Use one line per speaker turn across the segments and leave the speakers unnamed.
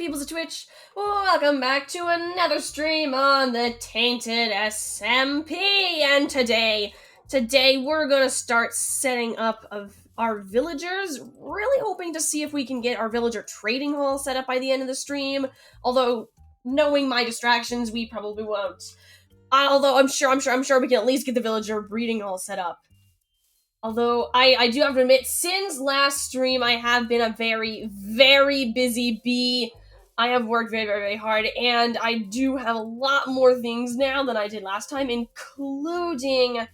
peoples of Twitch. Welcome back to another stream on the Tainted SMP. And today we're gonna start setting up our villagers. Really hoping to see if we can get our villager trading hall set up by the end of the stream. Although, knowing my distractions, we probably won't. Although I'm sure we can at least get the villager breeding hall set up. Although, I do have to admit, since last stream, I have been a very, very busy bee. I have worked very, very, very hard, and I do have a lot more things now than I did last time, including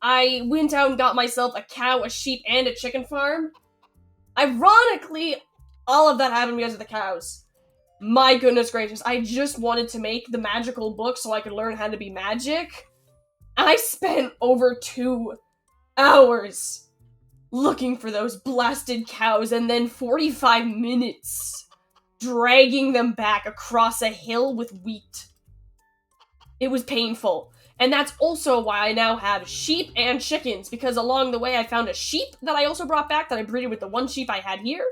I went out and got myself a cow, a sheep, and a chicken farm. Ironically, all of that happened because of the cows. My goodness gracious, I just wanted to make the magical book so I could learn how to be magic. I spent over 2 hours looking for those blasted cows and then 45 minutes dragging them back across a hill with wheat. It was painful. And that's also why I now have sheep and chickens, because along the way I found a sheep that I also brought back that I breeded with the one sheep I had here.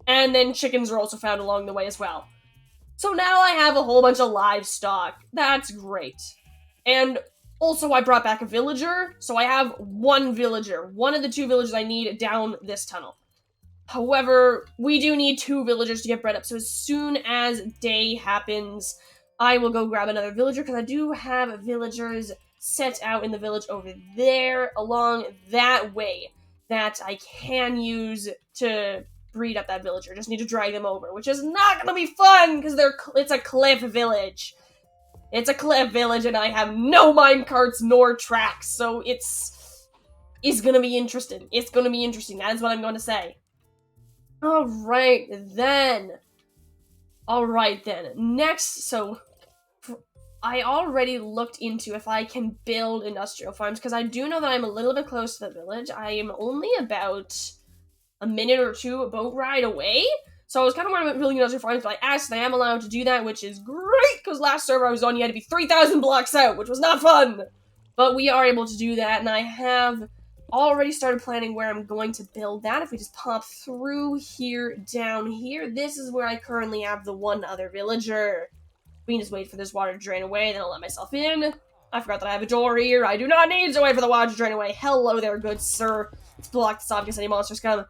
And then chickens are also found along the way as well. So now I have a whole bunch of livestock. That's great. And also, I brought back a villager, so I have one villager. One of the 2 villagers I need down this tunnel. However, we do need 2 villagers to get bred up, so as soon as day happens, I will go grab another villager, because I do have villagers set out in the village over there, along that way, that I can use to breed up that villager. Just need to drag them over, which is not gonna be fun, because it's a cliff village. It's a cliff village, and I have no minecarts nor tracks, so it's gonna be interesting. It's gonna be interesting, that is what I'm going to say. Alright then. Next, so I already looked into if I can build industrial farms, because I do know that I'm a little bit close to the village. I am only about a minute or 2 boat ride away. So I was kind of worried about building industrial farms, but I asked and I am allowed to do that, which is great, because last server I was on, you had to be 3,000 blocks out, which was not fun! But we are able to do that, and I have already started planning where I'm going to build that. If we just pop through here, down here, this is where I currently have the one other villager. We can just wait for this water to drain away, then I'll let myself in. I forgot that I have a door here. I do not need to wait for the water to drain away. Hello there, good sir. Let's block this off in case any monsters come.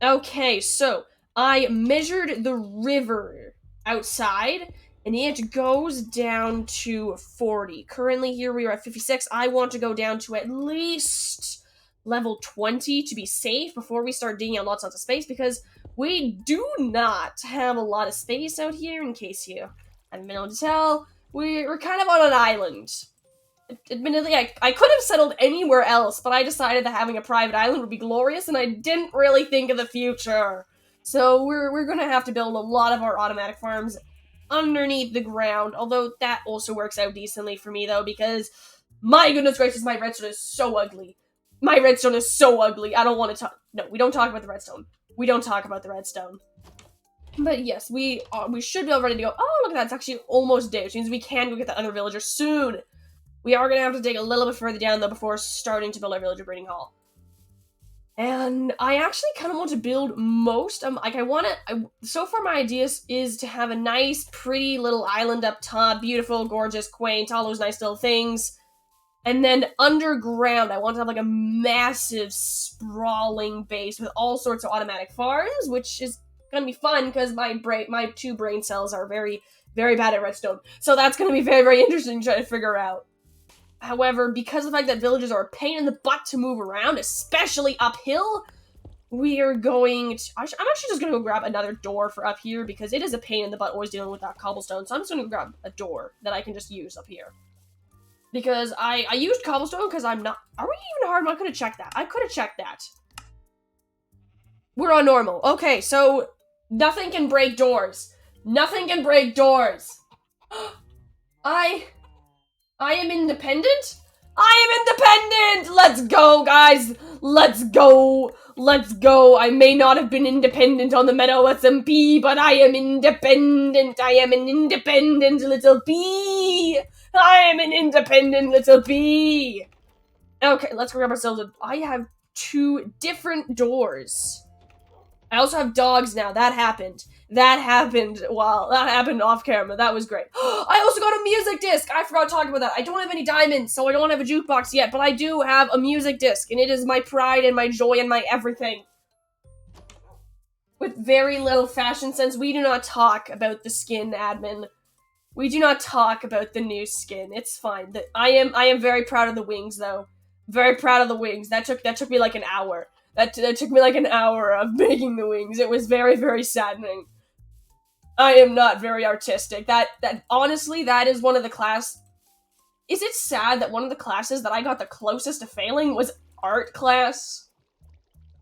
Okay, so I measured the river outside, and it goes down to 40. Currently, here we are at 56. I want to go down to at least level 20 to be safe before we start digging out lots of space, because we do not have a lot of space out here, in case you haven't been able to tell. We're kind of on an island. Admittedly, I could have settled anywhere else, but I decided that having a private island would be glorious, and I didn't really think of the future. So we're gonna have to build a lot of our automatic farms underneath the ground, although that also works out decently for me, though, because my goodness gracious, my redstone is so ugly. My redstone is so ugly. I don't want to talk. No, we don't talk about the redstone. We don't talk about the redstone. But yes, we should be all ready to go. Oh, look at that. It's actually almost day, which means we can go get that other villager soon. We are gonna have to dig a little bit further down, though, before starting to build our villager breeding hall. And I actually kind of want to build most, so far my idea is to have a nice, pretty little island up top, beautiful, gorgeous, quaint, all those nice little things. And then underground, I want to have like a massive, sprawling base with all sorts of automatic farms, which is gonna be fun, because my 2 brain cells are very, very bad at redstone. So that's gonna be very, very interesting to try to figure out. However, because of the fact that villages are a pain in the butt to move around, especially uphill, we are going to... I'm actually just going to go grab another door for up here, because it is a pain in the butt always dealing with that cobblestone, so I'm just going to grab a door that I can just use up here. Because I used cobblestone because I'm not... Are we even hard? I could have checked that. I could have checked that. We're on normal. Okay, so nothing can break doors. Nothing can break doors. I am independent? I am independent! Let's go, guys! Let's go! Let's go! I may not have been independent on the Meadow SMP, but I am independent! I am an independent little bee! I am an independent little bee! Okay, let's grab ourselves I have 2 different doors. I also have dogs now. That happened. That happened off camera. That was great. I also got a music disc. I forgot to talk about that. I don't have any diamonds, so I don't have a jukebox yet, but I do have a music disc, and it is my pride and my joy and my everything. With very little fashion sense, we do not talk about the skin, admin. We do not talk about the new skin. It's fine. I am very proud of the wings, though. Very proud of the wings. That took me like an hour. That took me like an hour of making the wings. It was very, very saddening. I am not very artistic. That honestly, that is one of the class. Is it sad that one of the classes that I got the closest to failing was art class?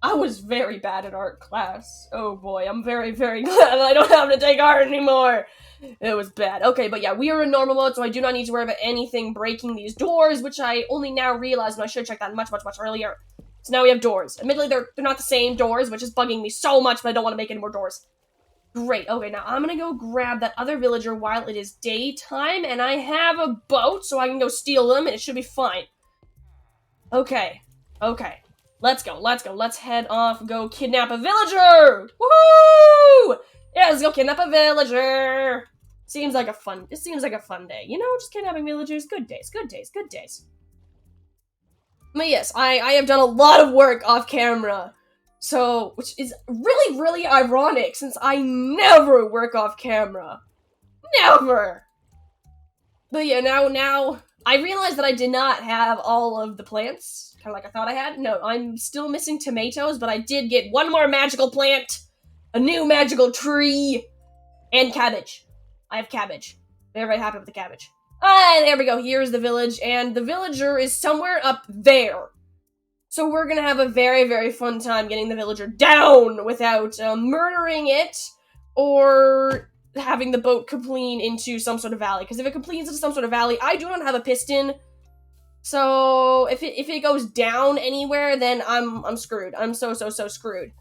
I was very bad at art class. Oh boy, I'm very, very glad that I don't have to take art anymore. It was bad. Okay, but yeah, we are in normal mode, so I do not need to worry about anything breaking these doors, which I only now realize, and I should have checked that much, much, much earlier. So now we have doors. Admittedly, they're not the same doors, which is bugging me so much, but I don't want to make any more doors. Great. Okay, now I'm gonna go grab that other villager while it is daytime, and I have a boat, so I can go steal them, and it should be fine. Okay. Okay. Let's go. Let's head off, go kidnap a villager! Woohoo! Yeah, let's go kidnap a villager! Seems like a fun day. You know, just kidnapping villagers. Good days. But yes, I have done a lot of work off camera. So, which is really, really ironic, since I never work off camera. Never! But yeah, now, I realized that I did not have all of the plants, kind of like I thought I had. No, I'm still missing tomatoes, but I did get one more magical plant, a new magical tree, and cabbage. I have cabbage. Very, very happy with the cabbage. Ah, there we go. Here's the village, and the villager is somewhere up there. So we're gonna have a very, very fun time getting the villager down without murdering it or having the boat complete into some sort of valley. Because if it completes into some sort of valley, I do not have a piston. So if it goes down anywhere, then I'm screwed. I'm so screwed.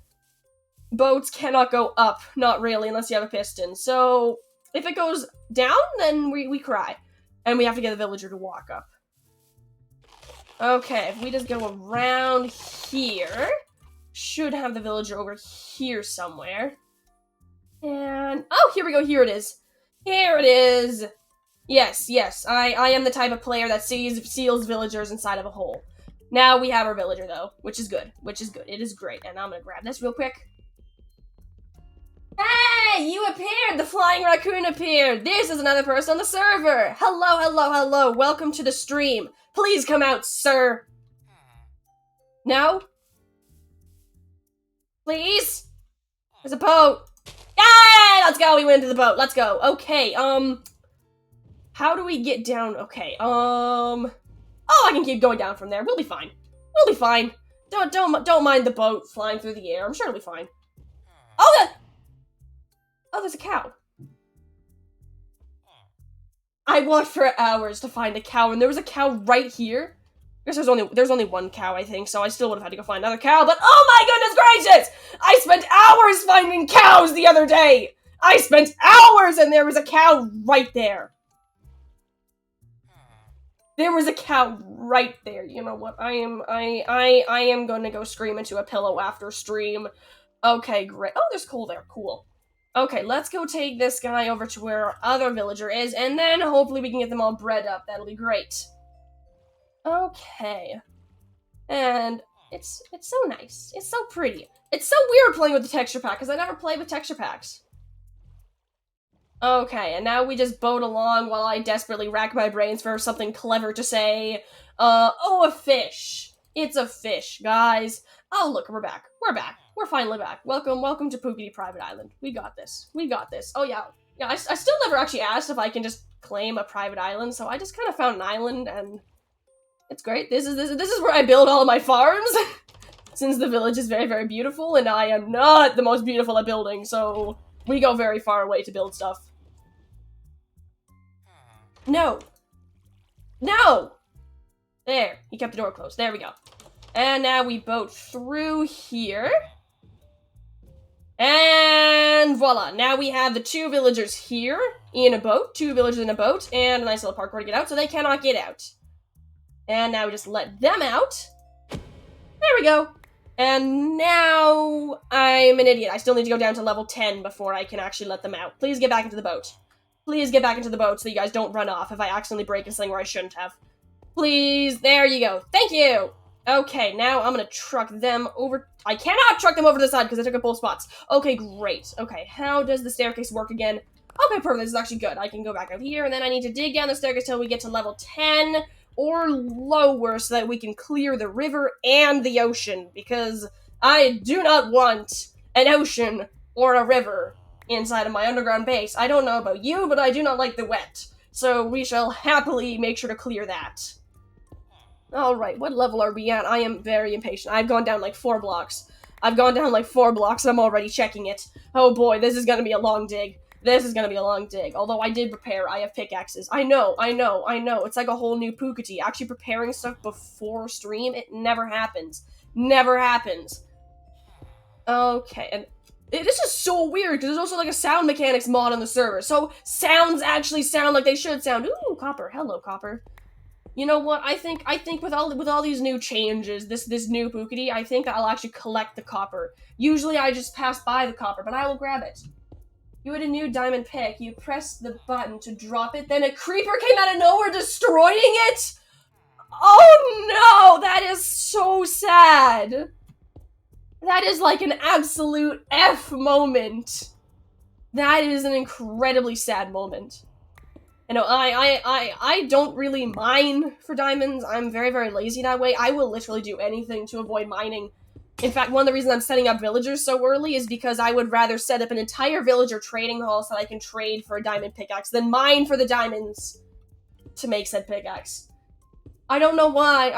Boats cannot go up, not really, unless you have a piston. So if it goes down, then we cry. And we have to get the villager to walk up. Okay, if we just go around here, should have the villager over here somewhere. And, oh, here we go, here it is. Here it is! Yes, I am the type of player that seals villagers inside of a hole. Now we have our villager, though, which is good. It is great, and I'm gonna grab this real quick. Hey, you appeared! The flying raccoon appeared! This is another person on the server! Hello, welcome to the stream. Please come out, sir. No? Please? There's a boat. Yay! Let's go, we went into the boat. Let's go. Okay, how do we get down? Okay, oh, I can keep going down from there. We'll be fine. Don't mind the boat flying through the air. I'm sure it'll be fine. Oh, there's a cow. I walked for hours to find a cow, and there was a cow right here. I guess there's only one cow, I think, so I still would have had to go find another cow, but oh my goodness gracious! I spent hours finding cows the other day! I spent hours, and there was a cow right there. There was a cow right there. You know what? I am gonna go scream into a pillow after stream. Okay, great. Oh, there's coal there. Cool. Okay, let's go take this guy over to where our other villager is, and then hopefully we can get them all bred up. That'll be great. Okay. And it's so nice. It's so pretty. It's so weird playing with the texture pack, because I never played with texture packs. Okay, and now we just boat along while I desperately rack my brains for something clever to say. Oh, a fish. It's a fish, guys. Oh, look, we're back. We're finally back. Welcome to Pookity Private Island. We got this. Oh, yeah. I still never actually asked if I can just claim a private island, so I just kind of found an island, and it's great. This is where I build all of my farms, since the village is very, very beautiful, and I am not the most beautiful at building, so we go very far away to build stuff. No! There, he kept the door closed. There we go. And now we boat through here. And voila, now we have the two villagers here in a boat, and a nice little parkour to get out, so they cannot get out. And now we just let them out. There we go. And now I'm an idiot. I still need to go down to level 10 before I can actually let them out. Please get back into the boat. Please get back into the boat so you guys don't run off if I accidentally break a thing where I shouldn't have. Please, there you go. Thank you! Okay, now I'm gonna truck them over. I cannot truck them over to the side because I took up both spots. Okay, great. Okay, how does the staircase work again? Okay, perfect. This is actually good. I can go back out here, and then I need to dig down the staircase till we get to level 10 or lower so that we can clear the river and the ocean, because I do not want an ocean or a river inside of my underground base. I don't know about you, but I do not like the wet. So we shall happily make sure to clear that. Alright, what level are we at? I am very impatient. I've gone down like 4 blocks. I've gone down like 4 blocks and I'm already checking it. Oh boy, this is gonna be a long dig. This is gonna be a long dig. Although I did prepare, I have pickaxes. I know. It's like a whole new Pukati. Actually preparing stuff before stream, it never happens. Never happens. Okay, and this is so weird, because there's also like a sound mechanics mod on the server. So sounds actually sound like they should sound. Ooh, copper. Hello, copper. You know what? I think with all these new changes, this new Pukati, I think I'll actually collect the copper. Usually I just pass by the copper, but I will grab it. You had a new diamond pick. You pressed the button to drop it, then a creeper came out of nowhere destroying it? Oh no! That is so sad. That is like an absolute F moment. That is an incredibly sad moment. You know, I don't really mine for diamonds. I'm very, very lazy that way. I will literally do anything to avoid mining. In fact, one of the reasons I'm setting up villagers so early is because I would rather set up an entire villager trading hall so that I can trade for a diamond pickaxe than mine for the diamonds to make said pickaxe. I don't know why.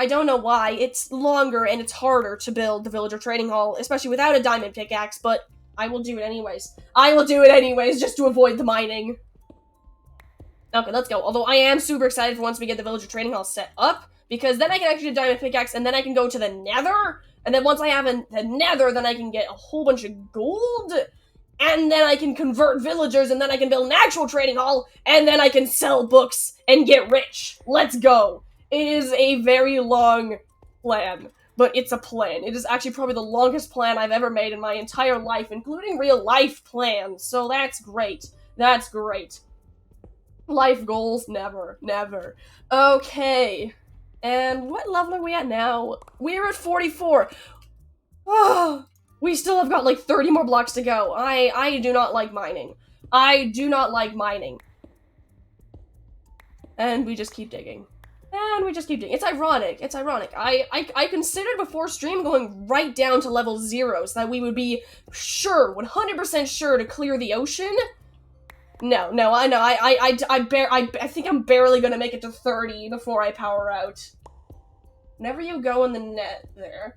It's longer and it's harder to build the villager trading hall, especially without a diamond pickaxe, but I will do it anyways. I will do it anyways just to avoid the mining. Okay, let's go. Although I am super excited for once we get the villager trading hall set up, because then I can actually do diamond pickaxe, and then I can go to the nether, and then once I have the nether, then I can get a whole bunch of gold, and then I can convert villagers, and then I can build an actual trading hall, and then I can sell books and get rich. Let's go. It is a very long plan, but it's a plan. It is actually probably the longest plan I've ever made in my entire life, including real life plans, so that's great. That's great. Life goals, never. Okay. And what level are we at now? We're at 44. Oh, we still have got like 30 more blocks to go. I do not like mining. I do not like mining. And we just keep digging. It's ironic. I considered before stream going right down to level 0 so that we would be sure, 100% sure to clear the ocean. No, I know. I think I'm barely gonna make it to 30 before I power out. Whenever you go in the net there,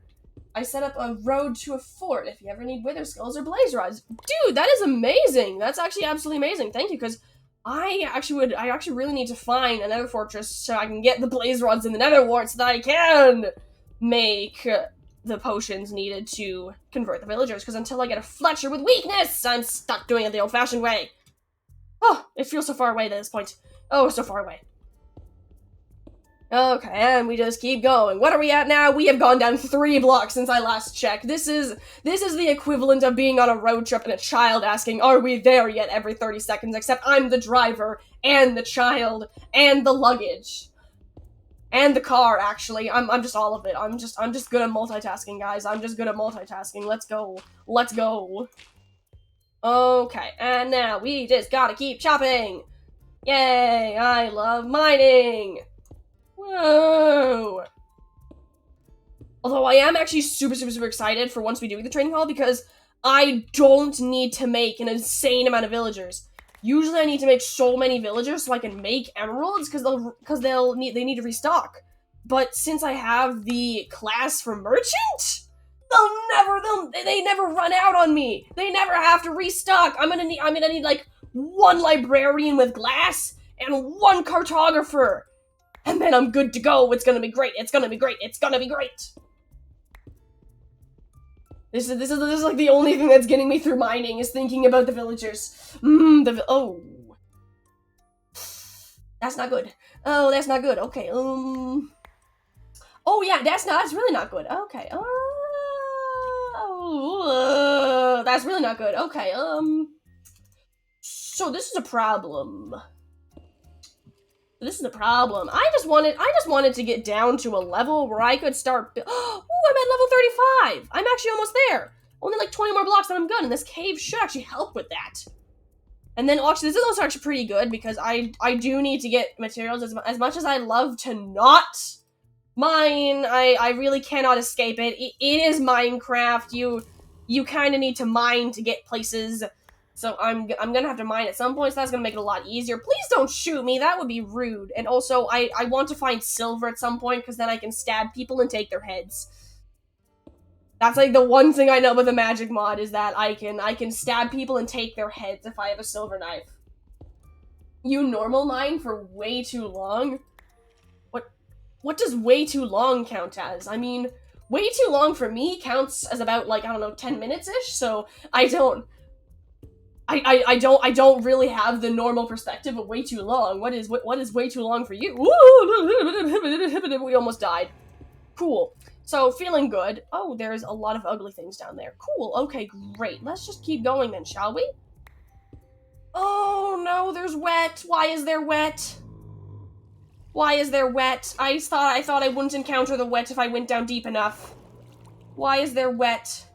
I set up a road to a fort if you ever need wither skulls or blaze rods. Dude, that is amazing. That's actually absolutely amazing. Thank you, because I actually really need to find another fortress so I can get the blaze rods in the nether wart so that I can make the potions needed to convert the villagers, because until I get a Fletcher with weakness, I'm stuck doing it the old-fashioned way. Oh, it feels so far away at this point. Oh, so far away. Okay, and we just keep going. What are we at now? We have gone down 3 blocks since I last checked. This is the equivalent of being on a road trip and a child asking, "Are we there yet?" every 30 seconds, except I'm the driver, and the child, and the luggage. And the car, actually. I'm just all of it. I'm just good at multitasking, guys. I'm just good at multitasking. Let's go. Let's go. Okay, and now we just gotta keep chopping! Yay, I love mining! Whoa! Although I am actually super excited for once we do the trading hall, because I don't need to make an insane amount of villagers. Usually I need to make so many villagers so I can make emeralds, because they need to restock. But since I have the class for merchant, they never run out on me. They never have to restock. I'm gonna need like 1 librarian with glass and 1 cartographer. And then I'm good to go. It's gonna be great. It's gonna be great. This is like the only thing that's getting me through mining is thinking about the villagers. Oh. That's not good. Oh, that's not good. Okay, Oh yeah, that's really not good. Okay, That's really not good. Okay, so this is a problem. This is the problem. I just wanted to get down to a level where I could start. Oh, I'm at level 35. I'm actually almost there. Only like 20 more blocks and I'm good. And this cave should actually help with that. And then actually, this is also actually pretty good because I do need to get materials as much as I love to not mine. I really cannot escape it. It is Minecraft. You kind of need to mine to get places. So I'm gonna have to mine at some point, so that's gonna make it a lot easier. Please don't shoot me, that would be rude. And also, I want to find silver at some point, because then I can stab people and take their heads. That's like the one thing I know about the magic mod, is that I can stab people and take their heads if I have a silver knife. You normal mine for way too long? What does way too long count as? I mean, way too long for me counts as about, like, I don't know, 10 minutes-ish, so I don't really have the normal perspective of way too long. What is way too long for you? We almost died. Cool. So, feeling good. Oh, there's a lot of ugly things down there. Cool. Okay, great. Let's just keep going then, shall we? Oh, no, there's wet. Why is there wet? Why is there wet? I thought I wouldn't encounter the wet if I went down deep enough. Why is there wet?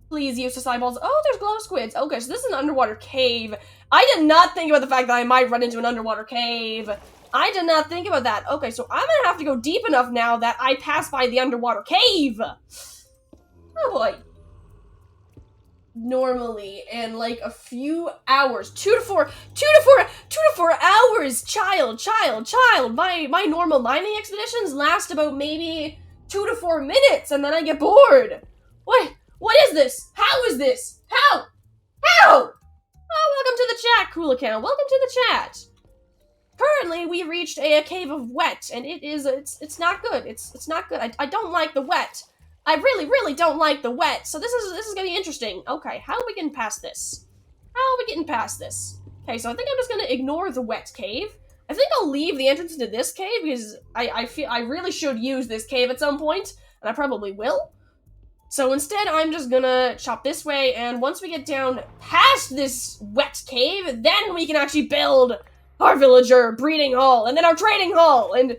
Please use the eyeballs. Oh, there's glow squids. Okay, so this is an underwater cave. I did not think about the fact that I might run into an underwater cave. I did not think about that. Okay, so I'm gonna have to go deep enough now that I pass by the underwater cave. Oh boy. Normally, in like a few hours, 2 to 4 hours, child. My normal mining expeditions last about maybe 2 to 4 minutes, and then I get bored. What is this? How is this? How? Oh, welcome to the chat, cool account. Welcome to the chat. Currently, we reached a cave of wet, and it's not good. It's not good. I don't like the wet. I really don't like the wet. So this is gonna be interesting. Okay, how are we getting past this? Okay, so I think I'm just gonna ignore the wet cave. I think I'll leave the entrance into this cave because I feel I really should use this cave at some point, and I probably will. So instead, I'm just gonna chop this way, and once we get down past this wet cave, then we can actually build our villager breeding hall, and then our trading hall, and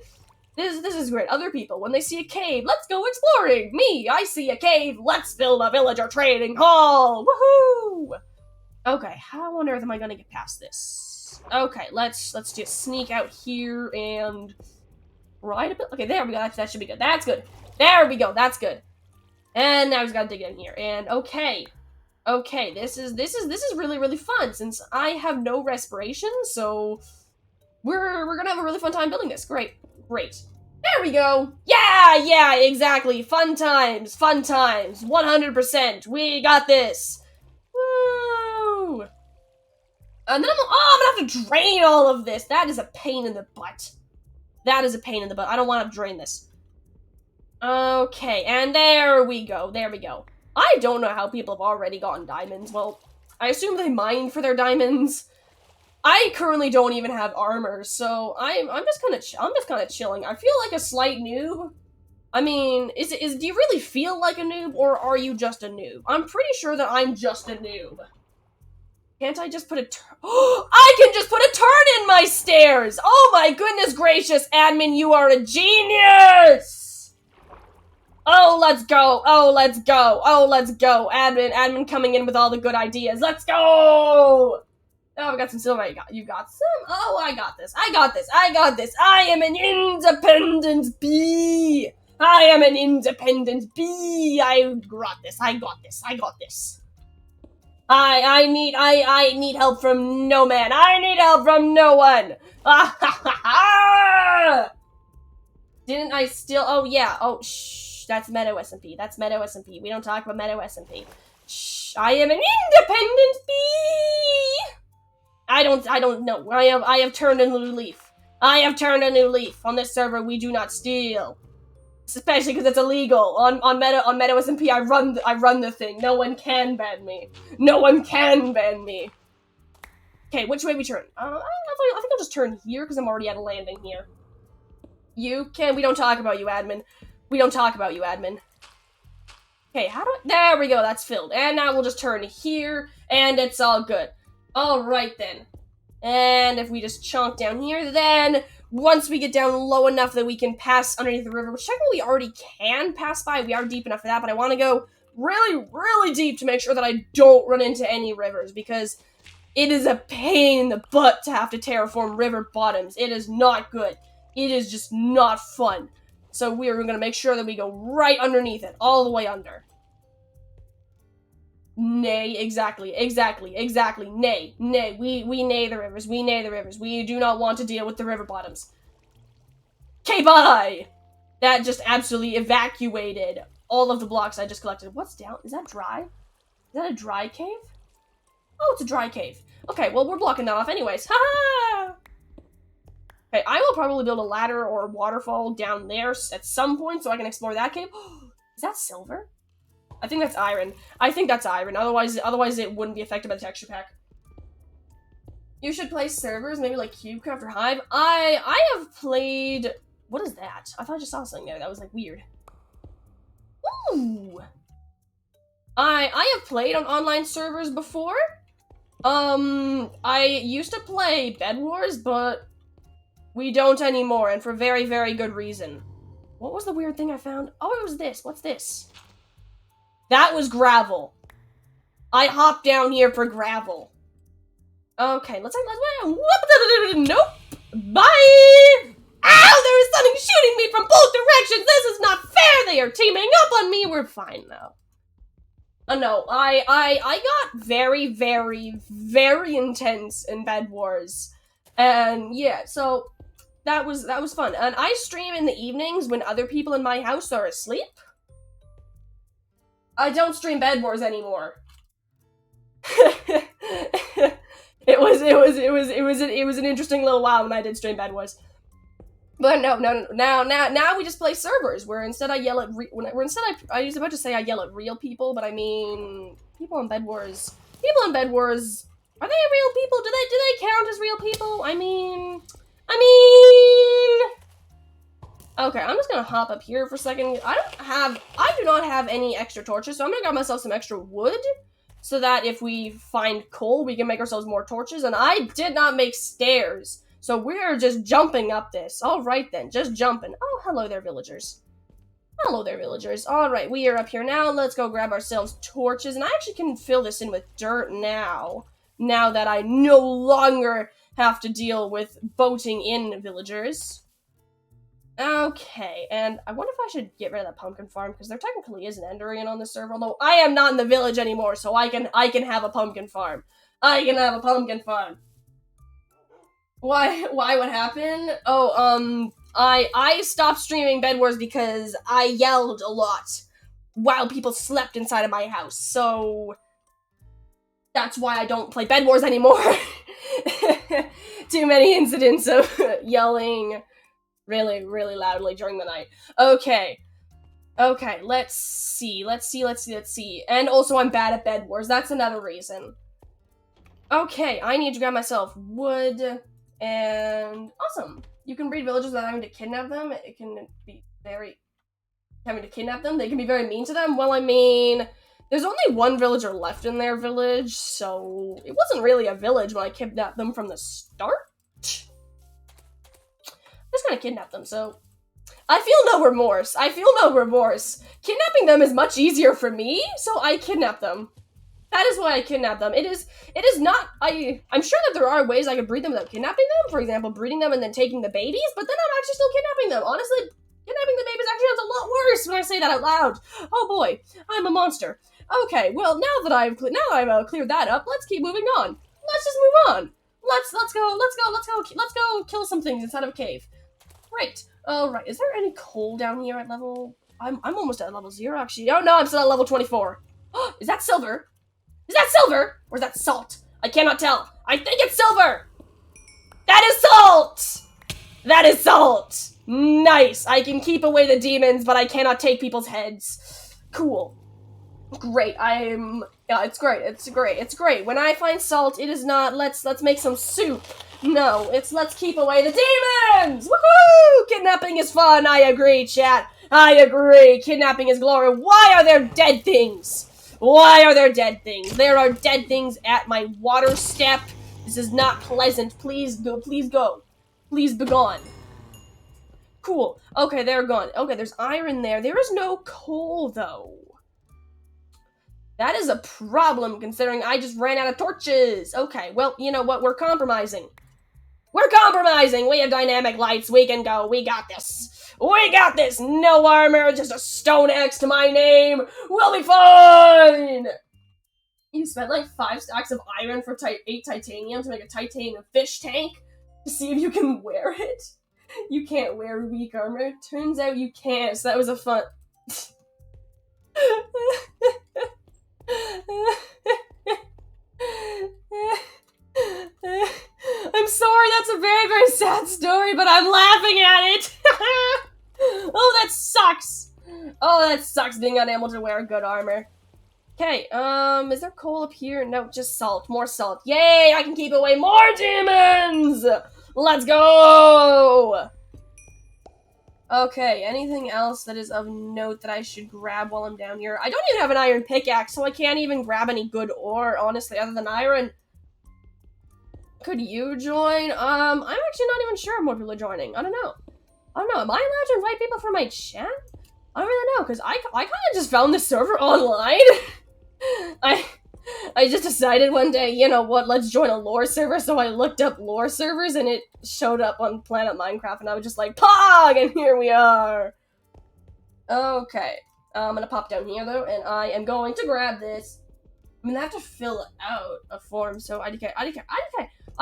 this is great. Other people, when they see a cave, let's go exploring! Me, I see a cave, let's build a villager trading hall! Woohoo! Okay, how on earth am I gonna get past this? Okay, let's just sneak out here and ride a bit. Okay, there we go, that should be good. That's good. There we go, that's good. And now we just gotta dig in here. And okay, this is really fun since I have no respiration. So we're gonna have a really fun time building this. Great. There we go. Yeah, exactly. Fun times. 100%. We got this. Woo! And then I'm gonna have to drain all of this. That is a pain in the butt. I don't want to drain this. Okay, and there we go. I don't know how people have already gotten diamonds. Well, I assume they mined for their diamonds. I currently don't even have armor, so I'm just kind of chilling. I feel like a slight noob. I mean, do you really feel like a noob, or are you just a noob? I'm pretty sure that I'm just a noob. Can't I just put a I can just put a turn in my stairs! Oh my goodness gracious, admin, you are a genius! Oh, let's go! Admin coming in with all the good ideas. Let's go! Oh, we got some silver. You got some? Oh, I got this. I am an independent bee. I got this. I need help from no man. I need help from no one. Didn't I still? Oh, yeah. Oh, shh. That's Meadow SMP. We don't talk about Meadow SMP. Shh. I am an independent bee. I don't know. I have turned a new leaf. On this server, we do not steal. Especially because it's illegal. On Meadow SMP, I run the thing. No one can ban me. Okay, which way we turn? I think I'll just turn here because I'm already at a landing here. We don't talk about you, admin. Okay, there we go, that's filled. And now we'll just turn here, and it's all good. Alright then. And if we just chunk down here, then once we get down low enough that we can pass underneath the river, which technically we already can pass by, we are deep enough for that, but I want to go really, really deep to make sure that I don't run into any rivers, because it is a pain in the butt to have to terraform river bottoms. It is not good. It is just not fun. So we are going to make sure that we go right underneath it, all the way under. Nay, exactly, nay, we nay the rivers, we do not want to deal with the river bottoms. Okay, bye! That just absolutely evacuated all of the blocks I just collected. What's down? Is that dry? Is that a dry cave? Oh, it's a dry cave. Okay, well, we're blocking that off anyways. Ha! Okay, I will probably build a ladder or a waterfall down there at some point so I can explore that cave. Is that silver? I think that's iron. I think that's iron. Otherwise it wouldn't be affected by the texture pack. You should play servers, maybe like CubeCraft or Hive. I have played... What is that? I thought I just saw something there. That was like weird. Ooh! I have played on online servers before. I used to play Bed Wars, but we don't anymore, and for very, very good reason. What was the weird thing I found? Oh, it was this. What's this? That was gravel. I hopped down here for gravel. Okay, let's nope. Bye! Ow! There is something shooting me from both directions! This is not fair! They are teaming up on me! We're fine now. No, I got very, very, very intense in Bed Wars. And yeah, so that was fun. And I stream in the evenings when other people in my house are asleep. I don't stream Bed Wars anymore. it was an interesting little while when I did stream Bed Wars. But no. Now we just play servers where instead I yell at I was about to say I yell at real people, but I mean people on Bed Wars. People on Bed Wars, are they real people? Do they count as real people? I mean. Okay, I'm just gonna hop up here for a second. I do not have any extra torches, so I'm gonna grab myself some extra wood so that if we find coal, we can make ourselves more torches. And I did not make stairs. So we're just jumping up this. Alright then, just jumping. Oh, hello there, villagers. Hello there, villagers. Alright, we are up here now. Let's go grab ourselves torches. And I actually can fill this in with dirt now. Now that I no longer have to deal with boating in villagers. Okay, and I wonder if I should get rid of that pumpkin farm, because there technically is an Enderian on this server, although I am not in the village anymore, so I can have a pumpkin farm. I can have a pumpkin farm. Why what happened? Oh, I stopped streaming Bed Wars because I yelled a lot while people slept inside of my house, so that's why I don't play Bed Wars anymore. Too many incidents of yelling really, really loudly during the night. Okay, let's see. And also I'm bad at Bed Wars, that's another reason. Okay, I need to grab myself wood. And awesome. You can breed villagers without having to kidnap them. It can be having to kidnap them. They can be very mean to them. Well, I mean, there's only one villager left in their village, so it wasn't really a village when I kidnapped them from the start. Just gonna kidnap them, so I feel no remorse. Kidnapping them is much easier for me, so I kidnap them. That is why I kidnap them. It is not, I'm sure that there are ways I could breed them without kidnapping them. For example, breeding them and then taking the babies, but then I'm actually still kidnapping them. Honestly, kidnapping the babies actually sounds a lot worse when I say that out loud. Oh boy, I'm a monster. Okay, well, now that I've cleared that up, let's keep moving on. Let's just move on. Let's go kill some things inside of a cave. Great. Alright, is there any coal down here at level, I'm almost at level 0 actually. Oh no, I'm still at level 24. Is that silver? Is that silver? Or is that salt? I cannot tell. I think it's silver! That is salt! That is salt! Nice! I can keep away the demons, but I cannot take people's heads. Cool. Great. Yeah, it's great. When I find salt, it is not, let's make some soup. No, it's let's keep away the demons! Woohoo! Kidnapping is fun, I agree, chat. I agree. Kidnapping is glory. Why are there dead things? Why are there dead things? There are dead things at my water step. This is not pleasant. Please go. Please go. Please begone. Cool. Okay, they're gone. Okay, there's iron there. There is no coal, though. That is a problem, considering I just ran out of torches. Okay, well, you know what? We're compromising. We're compromising! We have dynamic lights. We can go. We got this. We got this! No armor, just a stone axe to my name. We'll be fine! You spent like 5 stacks of iron for 8 titanium to make a titanium fish tank to see if you can wear it. You can't wear weak armor. Turns out you can't, so that was a fun... I'm sorry, that's a very, very sad story, but I'm laughing at it! Oh, that sucks! Oh, that sucks being unable to wear good armor. Okay, is there coal up here? No, just salt. More salt. Yay! I can keep away more demons! Let's go! Okay, anything else that is of note that I should grab while I'm down here? I don't even have an iron pickaxe, so I can't even grab any good ore, honestly, other than iron. Could you join? I'm actually not even sure if more people are joining. I don't know. Am I allowed to invite people from my chat? I don't really know, because I kind of just found this server online. I just decided one day, you know what, let's join a lore server, so I looked up lore servers, and it showed up on Planet Minecraft, and I was just like, POG! And here we are! Okay. I'm gonna pop down here, though, and I am going to grab this. I'm gonna have to fill out a form, so IDK. I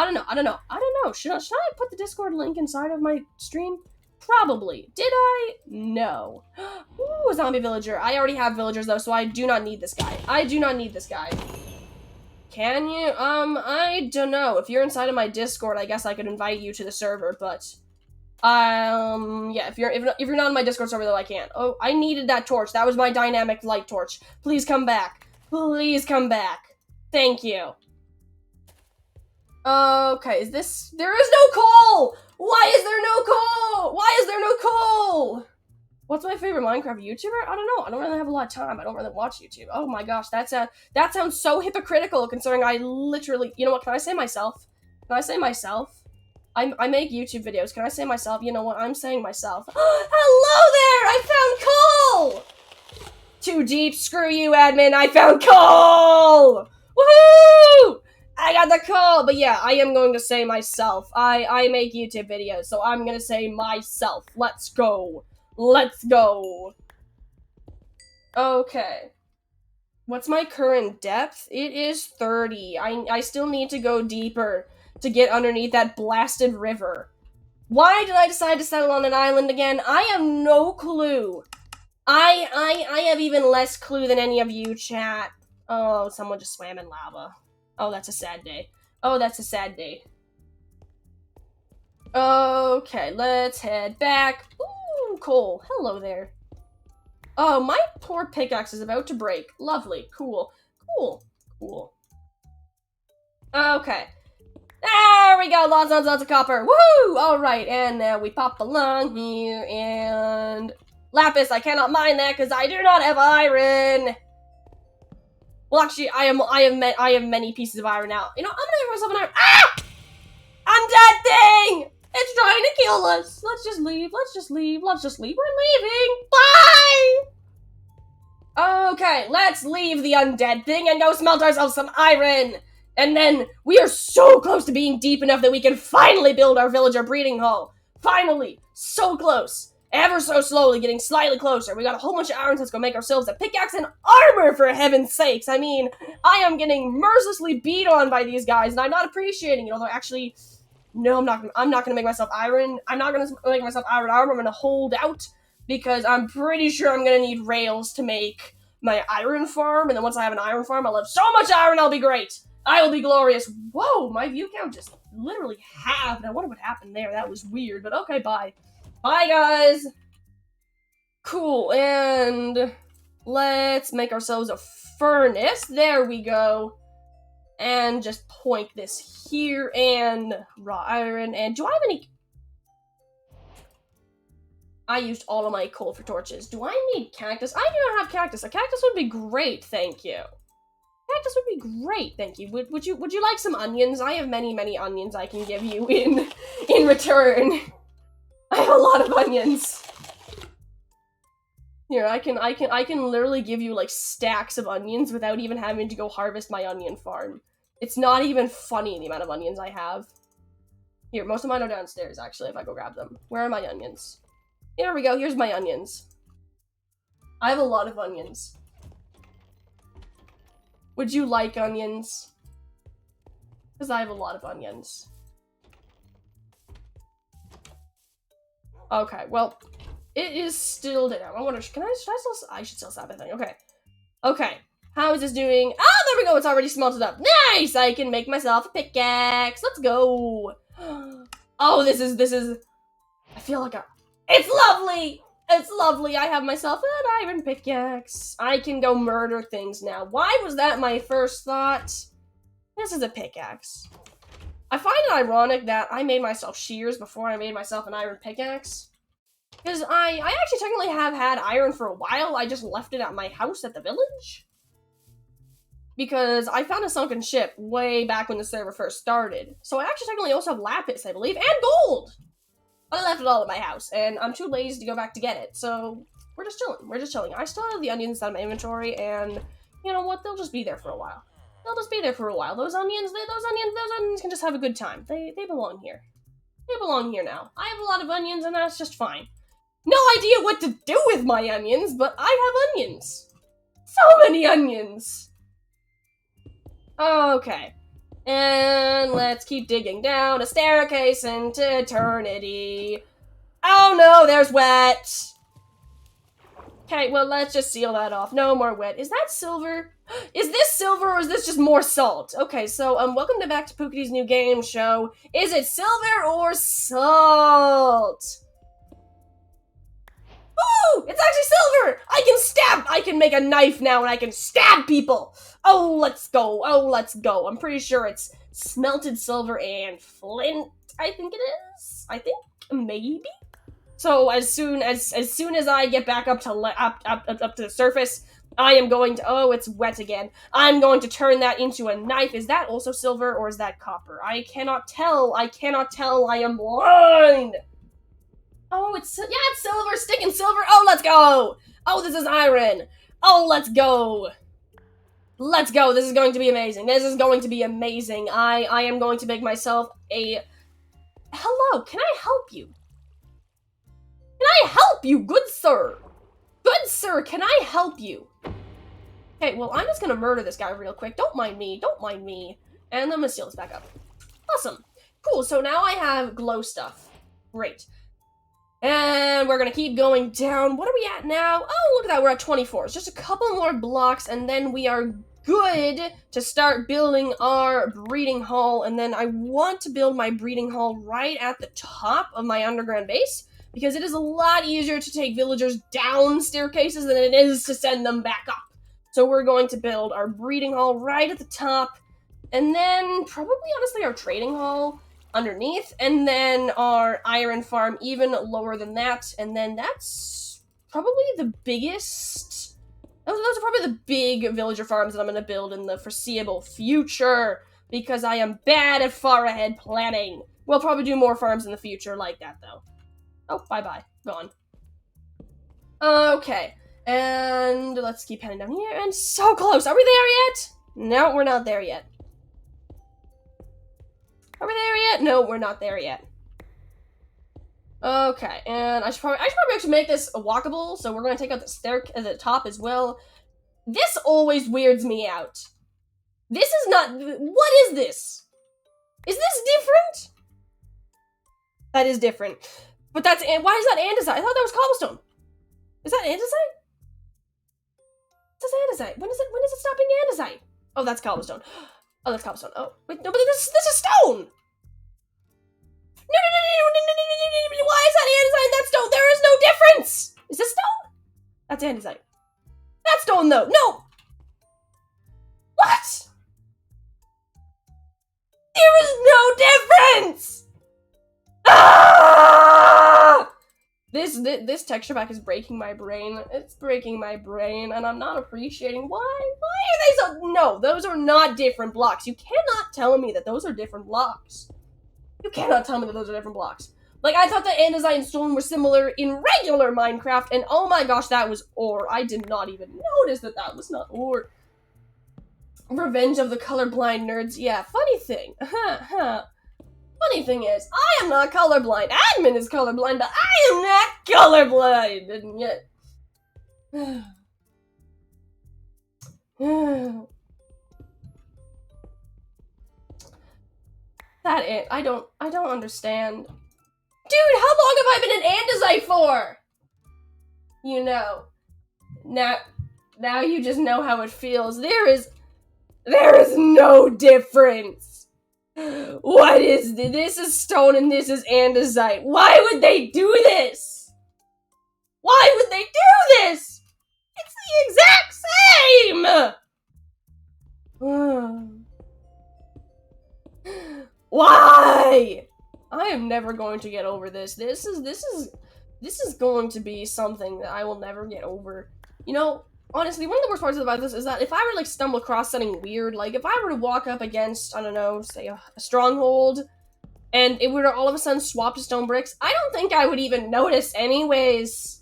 don't know. Should I put the Discord link inside of my stream? Probably. Did I? No. Ooh, a zombie villager. I already have villagers, though, so I do not need this guy. Can you? I don't know. If you're inside of my Discord, I guess I could invite you to the server, but... yeah, if you're not on my Discord server, though, I can't. Oh, I needed that torch. That was my dynamic light torch. Please come back. Please come back. Thank you. Okay, there is no coal! Why is there no coal? Why is there no coal? What's my favorite Minecraft YouTuber? I don't know. I don't really have a lot of time. I don't really watch YouTube. Oh my gosh, that sounds so hypocritical, considering I literally... You know what, can I say myself? I make YouTube videos. Can I say myself? You know what, I'm saying myself. Hello there! I found coal! Too deep. Screw you, admin. I found coal! Woohoo! I got the coal! But yeah, I am going to say myself. I make YouTube videos, so I'm gonna say myself. Let's go. Let's go. Okay. What's my current depth? It is 30. I still need to go deeper to get underneath that blasted river. Why did I decide to settle on an island again? I have no clue. I have even less clue than any of you, chat. Oh, someone just swam in lava. Oh, that's a sad day. Oh, that's a sad day. Okay, let's head back. Ooh, coal. Hello there. Oh, my poor pickaxe is about to break. Lovely. Cool. Okay. There we go. Lots of copper. Woohoo! Alright, and now we pop along here, and... Lapis, I cannot mine that because I do not have iron. Well, actually, I have many pieces of iron now. You know, I'm gonna give myself an iron. Ah! Undead thing! It's trying to kill us. Let's just leave. We're leaving. Bye! Okay, let's leave the undead thing and go smelt ourselves some iron. And then we are so close to being deep enough that we can finally build our villager breeding hall. Finally. So close. Ever so slowly, getting slightly closer. We got a whole bunch of iron, let's go make ourselves a pickaxe and armor, for heaven's sakes. I mean, I am getting mercilessly beat on by these guys, and I'm not appreciating it. Although, actually, no, I'm not gonna make myself iron. I'm not gonna make myself iron armor. I'm gonna hold out, because I'm pretty sure I'm gonna need rails to make my iron farm, and then once I have an iron farm, I'll have so much iron, I'll be great. I will be glorious. Whoa, my view count just literally halved. I wonder what happened there. That was weird, but okay, bye. Bye, guys! Cool, and let's make ourselves a furnace. There we go. And just point this here, and raw iron, and do I have any... I used all of my coal for torches. Do I need cactus? I do not have cactus. A cactus would be great, thank you. Cactus would be great, thank you. Would you like some onions? I have many onions I can give you in return. I have a lot of onions. Here, I can literally give you like stacks of onions without even having to go harvest my onion farm. It's not even funny the amount of onions I have. Here, most of mine are downstairs actually if I go grab them. Where are my onions? Here we go, here's my onions. I have a lot of onions. Would you like onions? Because I have a lot of onions. Okay, well, it is still down. I wonder, should I still, I should still stop, I think. Okay. Okay. How is this doing? Ah, there we go, it's already smelted up. Nice! I can make myself a pickaxe. Let's go. Oh, this is, I feel like it's lovely! It's lovely. I have myself an iron pickaxe. I can go murder things now. Why was that my first thought? This is a pickaxe. I find it ironic that I made myself shears before I made myself an iron pickaxe. Because I actually technically have had iron for a while. I just left it at my house at the village. Because I found a sunken ship way back when the server first started. So I actually technically also have lapis, I believe, and gold! But I left it all at my house, and I'm too lazy to go back to get it, so we're just chilling. We're just chilling. I still have the onions out of my inventory, and you know what? They'll just be there for a while. They'll just be there for a while. Those onions can just have a good time. They belong here. They belong here now. I have a lot of onions, and that's just fine. No idea what to do with my onions, but I have onions. So many onions. Okay. And let's keep digging down a staircase into eternity. Oh no, there's wet! Okay, well, let's just seal that off. No more wet. Is that silver? Is this silver or is this just more salt? Okay, so, welcome back to Pookity's new game show. Is it silver or salt? Ooh! It's actually silver! I can make a knife now and I can stab people! Oh, let's go. Oh, let's go. I'm pretty sure it's smelted silver and flint, I think it is? I think? Maybe? So as soon as I get back up to the surface, I am going to, oh, it's wet again. I'm going to turn that into a knife. Is that also silver or is that copper? I cannot tell. I am blind. Oh, it's silver, stick and silver. Oh, let's go. Oh, this is iron. Oh, let's go. Let's go. This is going to be amazing. This is going to be amazing. I am going to make myself a... Hello, can I help you? Can I help you, good sir? Good sir, can I help you? Okay, well, I'm just gonna murder this guy real quick. Don't mind me. Don't mind me. And I'm gonna seal this back up. Awesome. Cool, so now I have glow stuff. Great. And we're gonna keep going down. What are we at now? Oh, look at that, we're at 24. It's just a couple more blocks, and then we are good to start building our breeding hall. And then I want to build my breeding hall right at the top of my underground base, because it is a lot easier to take villagers down staircases than it is to send them back up. So we're going to build our breeding hall right at the top, and then probably, honestly, our trading hall underneath, and then our iron farm even lower than that, and then that's probably the biggest... Those are probably the big villager farms that I'm going to build in the foreseeable future, because I am bad at far ahead planning. We'll probably do more farms in the future like that, though. Oh, bye-bye. Gone. Okay. And let's keep heading down here. And so close. Are we there yet? No, we're not there yet. Are we there yet? No, we're not there yet. Okay, and I should probably actually make this walkable, so we're going to take out the stair at the top as well. This always weirds me out. This is not... What is this? Is this different? That is different. But that's... Why is that andesite? I thought that was cobblestone. Is that andesite? It says andesite. When does it stop being andesite? Oh, that's cobblestone. Oh, that's cobblestone. Oh, wait, no, but this is stone! No. Why is that andesite and that's stone? There is no difference! Is this stone? That's andesite. That's stone, though. No! What? There is no difference! Ah! This texture pack is breaking my brain. It's breaking my brain, and I'm not appreciating why. Why are they so? No, those are not different blocks. You cannot tell me that those are different blocks. You cannot tell me that those are different blocks. Like, I thought the andesite and stone were similar in regular Minecraft, and oh my gosh, that was ore. I did not even notice that that was not ore. Revenge of the colorblind nerds. Yeah, funny thing. Funny thing is, I am not colorblind. Admin is colorblind, but I am not colorblind. And yet... that it. I don't understand. Dude, how long have I been in andesite for? You know. Now you just know how it feels. There is no difference. What is this? This is stone and this is andesite. Why would they do this? Why would they do this? It's the exact same! Why? I am never going to get over this. This is going to be something that I will never get over. You know, honestly, one of the worst parts about this is that if I were to, like, stumble across something weird, like, if I were to walk up against, I don't know, say, a stronghold, and it were to all of a sudden swap to stone bricks, I don't think I would even notice anyways.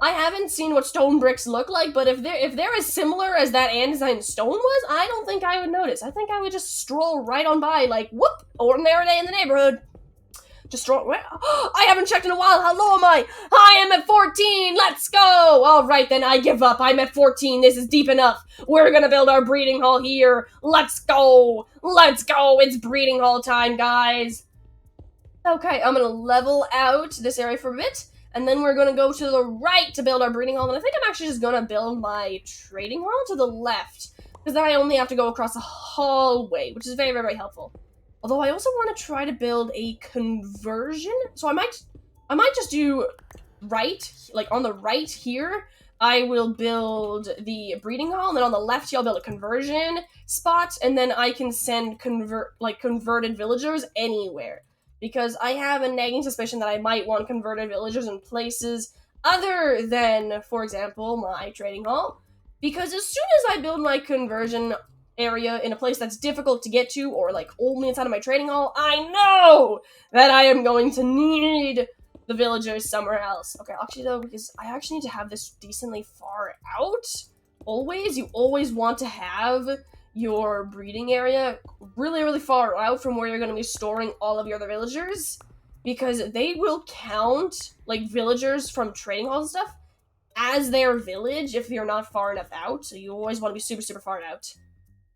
I haven't seen what stone bricks look like, but if they're as similar as that andesite and stone was, I don't think I would notice. I think I would just stroll right on by, like, whoop, ordinary day in the neighborhood. Just stroll right. I haven't checked in a while. How low am I? I am at 14. Let's go. All right, then I give up. I'm at 14. This is deep enough. We're gonna build our breeding hall here. Let's go. Let's go. It's breeding hall time, guys. Okay, I'm gonna level out this area for a bit. And then we're gonna go to the right to build our breeding hall. And I think I'm actually just gonna build my trading hall to the left. Because then I only have to go across a hallway, which is very, very helpful. Although I also want to try to build a conversion. So I might just do right, like on the right here, I will build the breeding hall, and then on the left here I'll build a conversion spot, and then I can send converted villagers anywhere. Because I have a nagging suspicion that I might want converted villagers in places other than, for example, my trading hall. Because as soon as I build my conversion area in a place that's difficult to get to, or like only inside of my trading hall, I know that I am going to need the villagers somewhere else. Okay, actually though, because I actually need to have this decently far out. You always want to have your breeding area really, really far out from where you're going to be storing all of your other villagers, because they will count, like, villagers from trading halls and stuff as their village if you're not far enough out, so you always want to be super, super far out.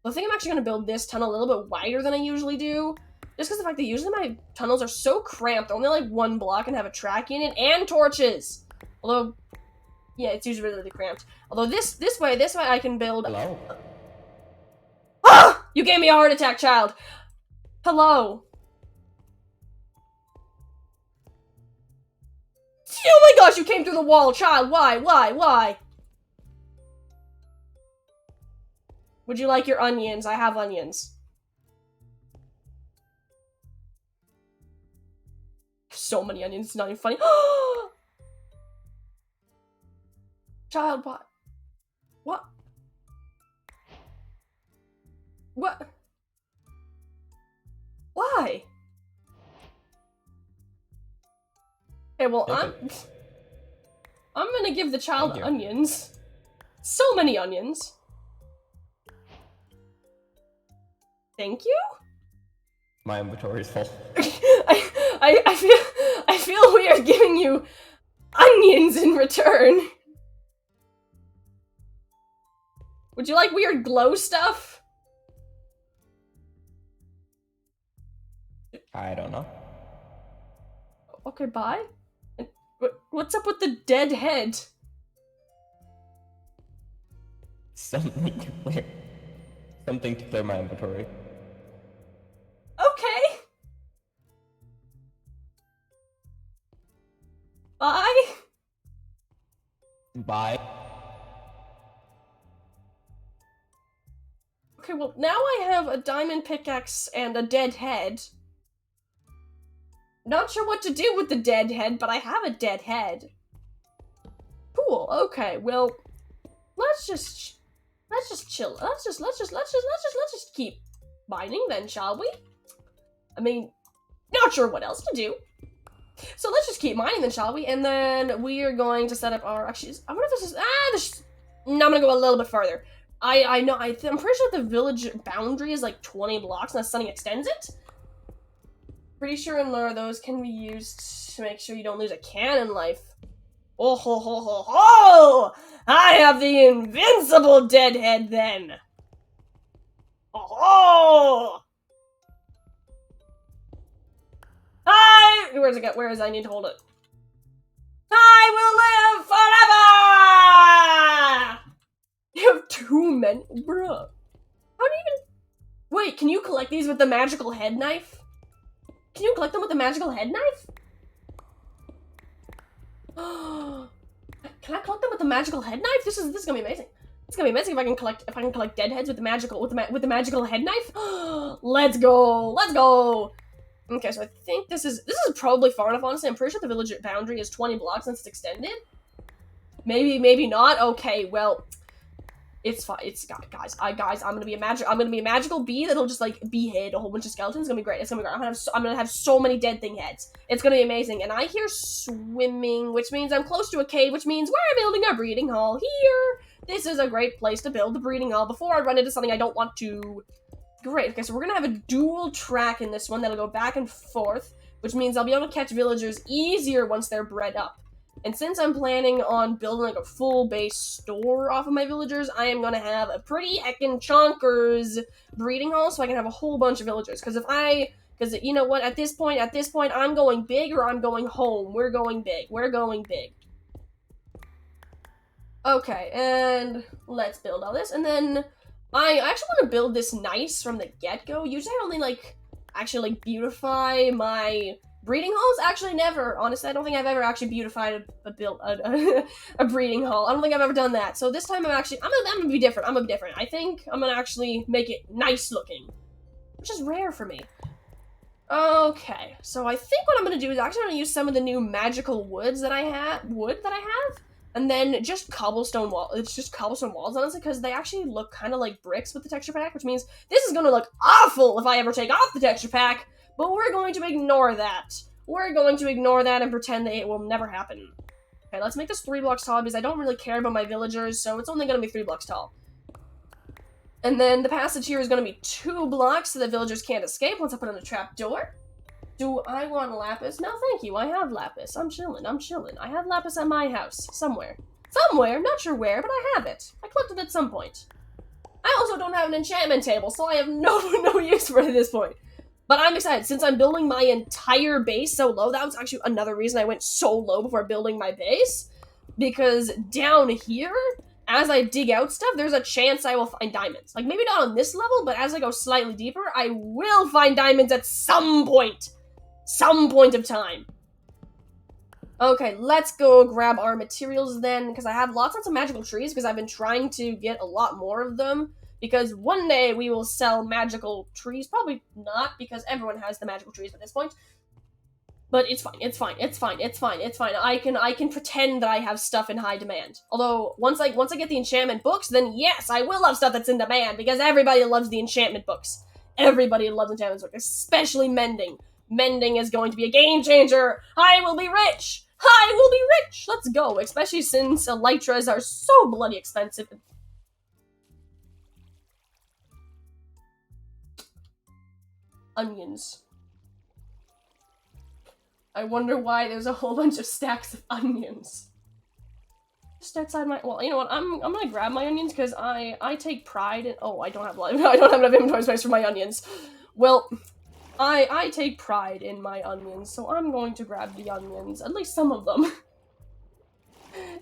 I think I'm actually going to build this tunnel a little bit wider than I usually do, just because the fact that usually my tunnels are so cramped, they're only like one block and have a track in it, and torches! Although, yeah, it's usually really, really cramped. Although this way I can build...
Hello?
Ah! You gave me a heart attack, child! Hello. Oh my gosh, you came through the wall, child! Why? Would you like your onions? I have onions. So many onions, it's not even funny. Child, what? What? What? Why? Okay, well, I'm gonna give the child onions. So many onions. Thank you?
My inventory is full.
I feel weird giving you onions in return. Would you like weird glow stuff?
I don't know.
Okay, bye. What's up with the dead head?
Something to clear my inventory.
Okay. Bye.
Bye.
Okay, well, now I have a diamond pickaxe and a dead head. Not sure what to do with the dead head, but I have a dead head. Cool, okay, well, let's just chill. Let's just keep mining then, shall we? I mean, not sure what else to do. So let's just keep mining then, shall we? And then we are going to set up our, actually, I wonder if this is, no, I'm gonna go a little bit further. I'm pretty sure the village boundary is like 20 blocks unless something extends it. Pretty sure in lore those can be used to make sure you don't lose a canon life. Oh ho ho ho ho! I have the invincible deadhead then! Oh! Where's it go? Where is it? I need to hold it. I will live forever! You have too many, bruh. How do you even... Wait, can you collect these with the magical head knife? Can you collect them with the magical head knife? Can I collect them with the magical head knife? This is gonna be amazing. It's gonna be amazing if I can collect dead heads with the magical magical head knife. Let's go! Let's go! Okay, so I think this is probably far enough, honestly. I'm pretty sure the village boundary is 20 blocks since it's extended. Maybe not. Okay, well, it's fine. Guys, I'm gonna be a magical bee that'll just like behead a whole bunch of skeletons. It's gonna be great. It's gonna be great. I'm gonna have so many dead thing heads. It's gonna be amazing. And I hear swimming, which means I'm close to a cave, which means we're building our breeding hall here. This is a great place to build the breeding hall before I run into something I don't want to. Great. Okay, so we're gonna have a dual track in this one that'll go back and forth, which means I'll be able to catch villagers easier once they're bred up. And since I'm planning on building like a full base store off of my villagers, I am gonna have a pretty heckin' chonkers breeding hall so I can have a whole bunch of villagers. Because you know what, at this point, I'm going big or I'm going home. We're going big. Okay, and let's build all this, and then I actually want to build this nice from the get-go. Usually I only actually beautify my breeding halls. Actually never, honestly, I don't think I've ever actually beautified a breeding hall. I don't think I've ever done that. So this time I'm gonna be different. I think I'm gonna actually make it nice looking, which is rare for me. Okay, so I think what I'm gonna do is actually use some of the new magical wood that I have, and then just cobblestone walls. It's just cobblestone walls, honestly, because they actually look kind of like bricks with the texture pack, which means this is gonna look awful if I ever take off the texture pack, but we're going to ignore that. We're going to ignore that and pretend that it will never happen. Okay, let's make this 3 blocks tall because I don't really care about my villagers, so it's only gonna be 3 blocks tall. And then the passage here is gonna be 2 blocks so the villagers can't escape once I put in a trap door. Do I want lapis? No, thank you. I have lapis. I'm chilling. I have lapis at my house. Somewhere, not sure where, but I have it. I collected it at some point. I also don't have an enchantment table, so I have no use for it at this point. But I'm excited. Since I'm building my entire base so low, that was actually another reason I went so low before building my base. Because down here, as I dig out stuff, there's a chance I will find diamonds. Like, maybe not on this level, but as I go slightly deeper, I will find diamonds at some point. Some point of time. Okay, let's go grab our materials then, because I have lots of magical trees, because I've been trying to get a lot more of them, because one day we will sell magical trees. Probably not, because everyone has the magical trees at this point. But it's fine. I can pretend that I have stuff in high demand. Although, once I get the enchantment books, then yes, I will have stuff that's in demand, because everybody loves the enchantment books. Everybody loves enchantment books, especially mending. Mending is going to be a game changer. I will be rich. Let's go. Especially since elytras are so bloody expensive. Onions. I wonder why there's a whole bunch of stacks of onions. Just outside my, well, you know what? I'm gonna grab my onions because I take pride in. Oh, I don't have enough inventory space for my onions. Well. I take pride in my onions, so I'm going to grab the onions, at least some of them.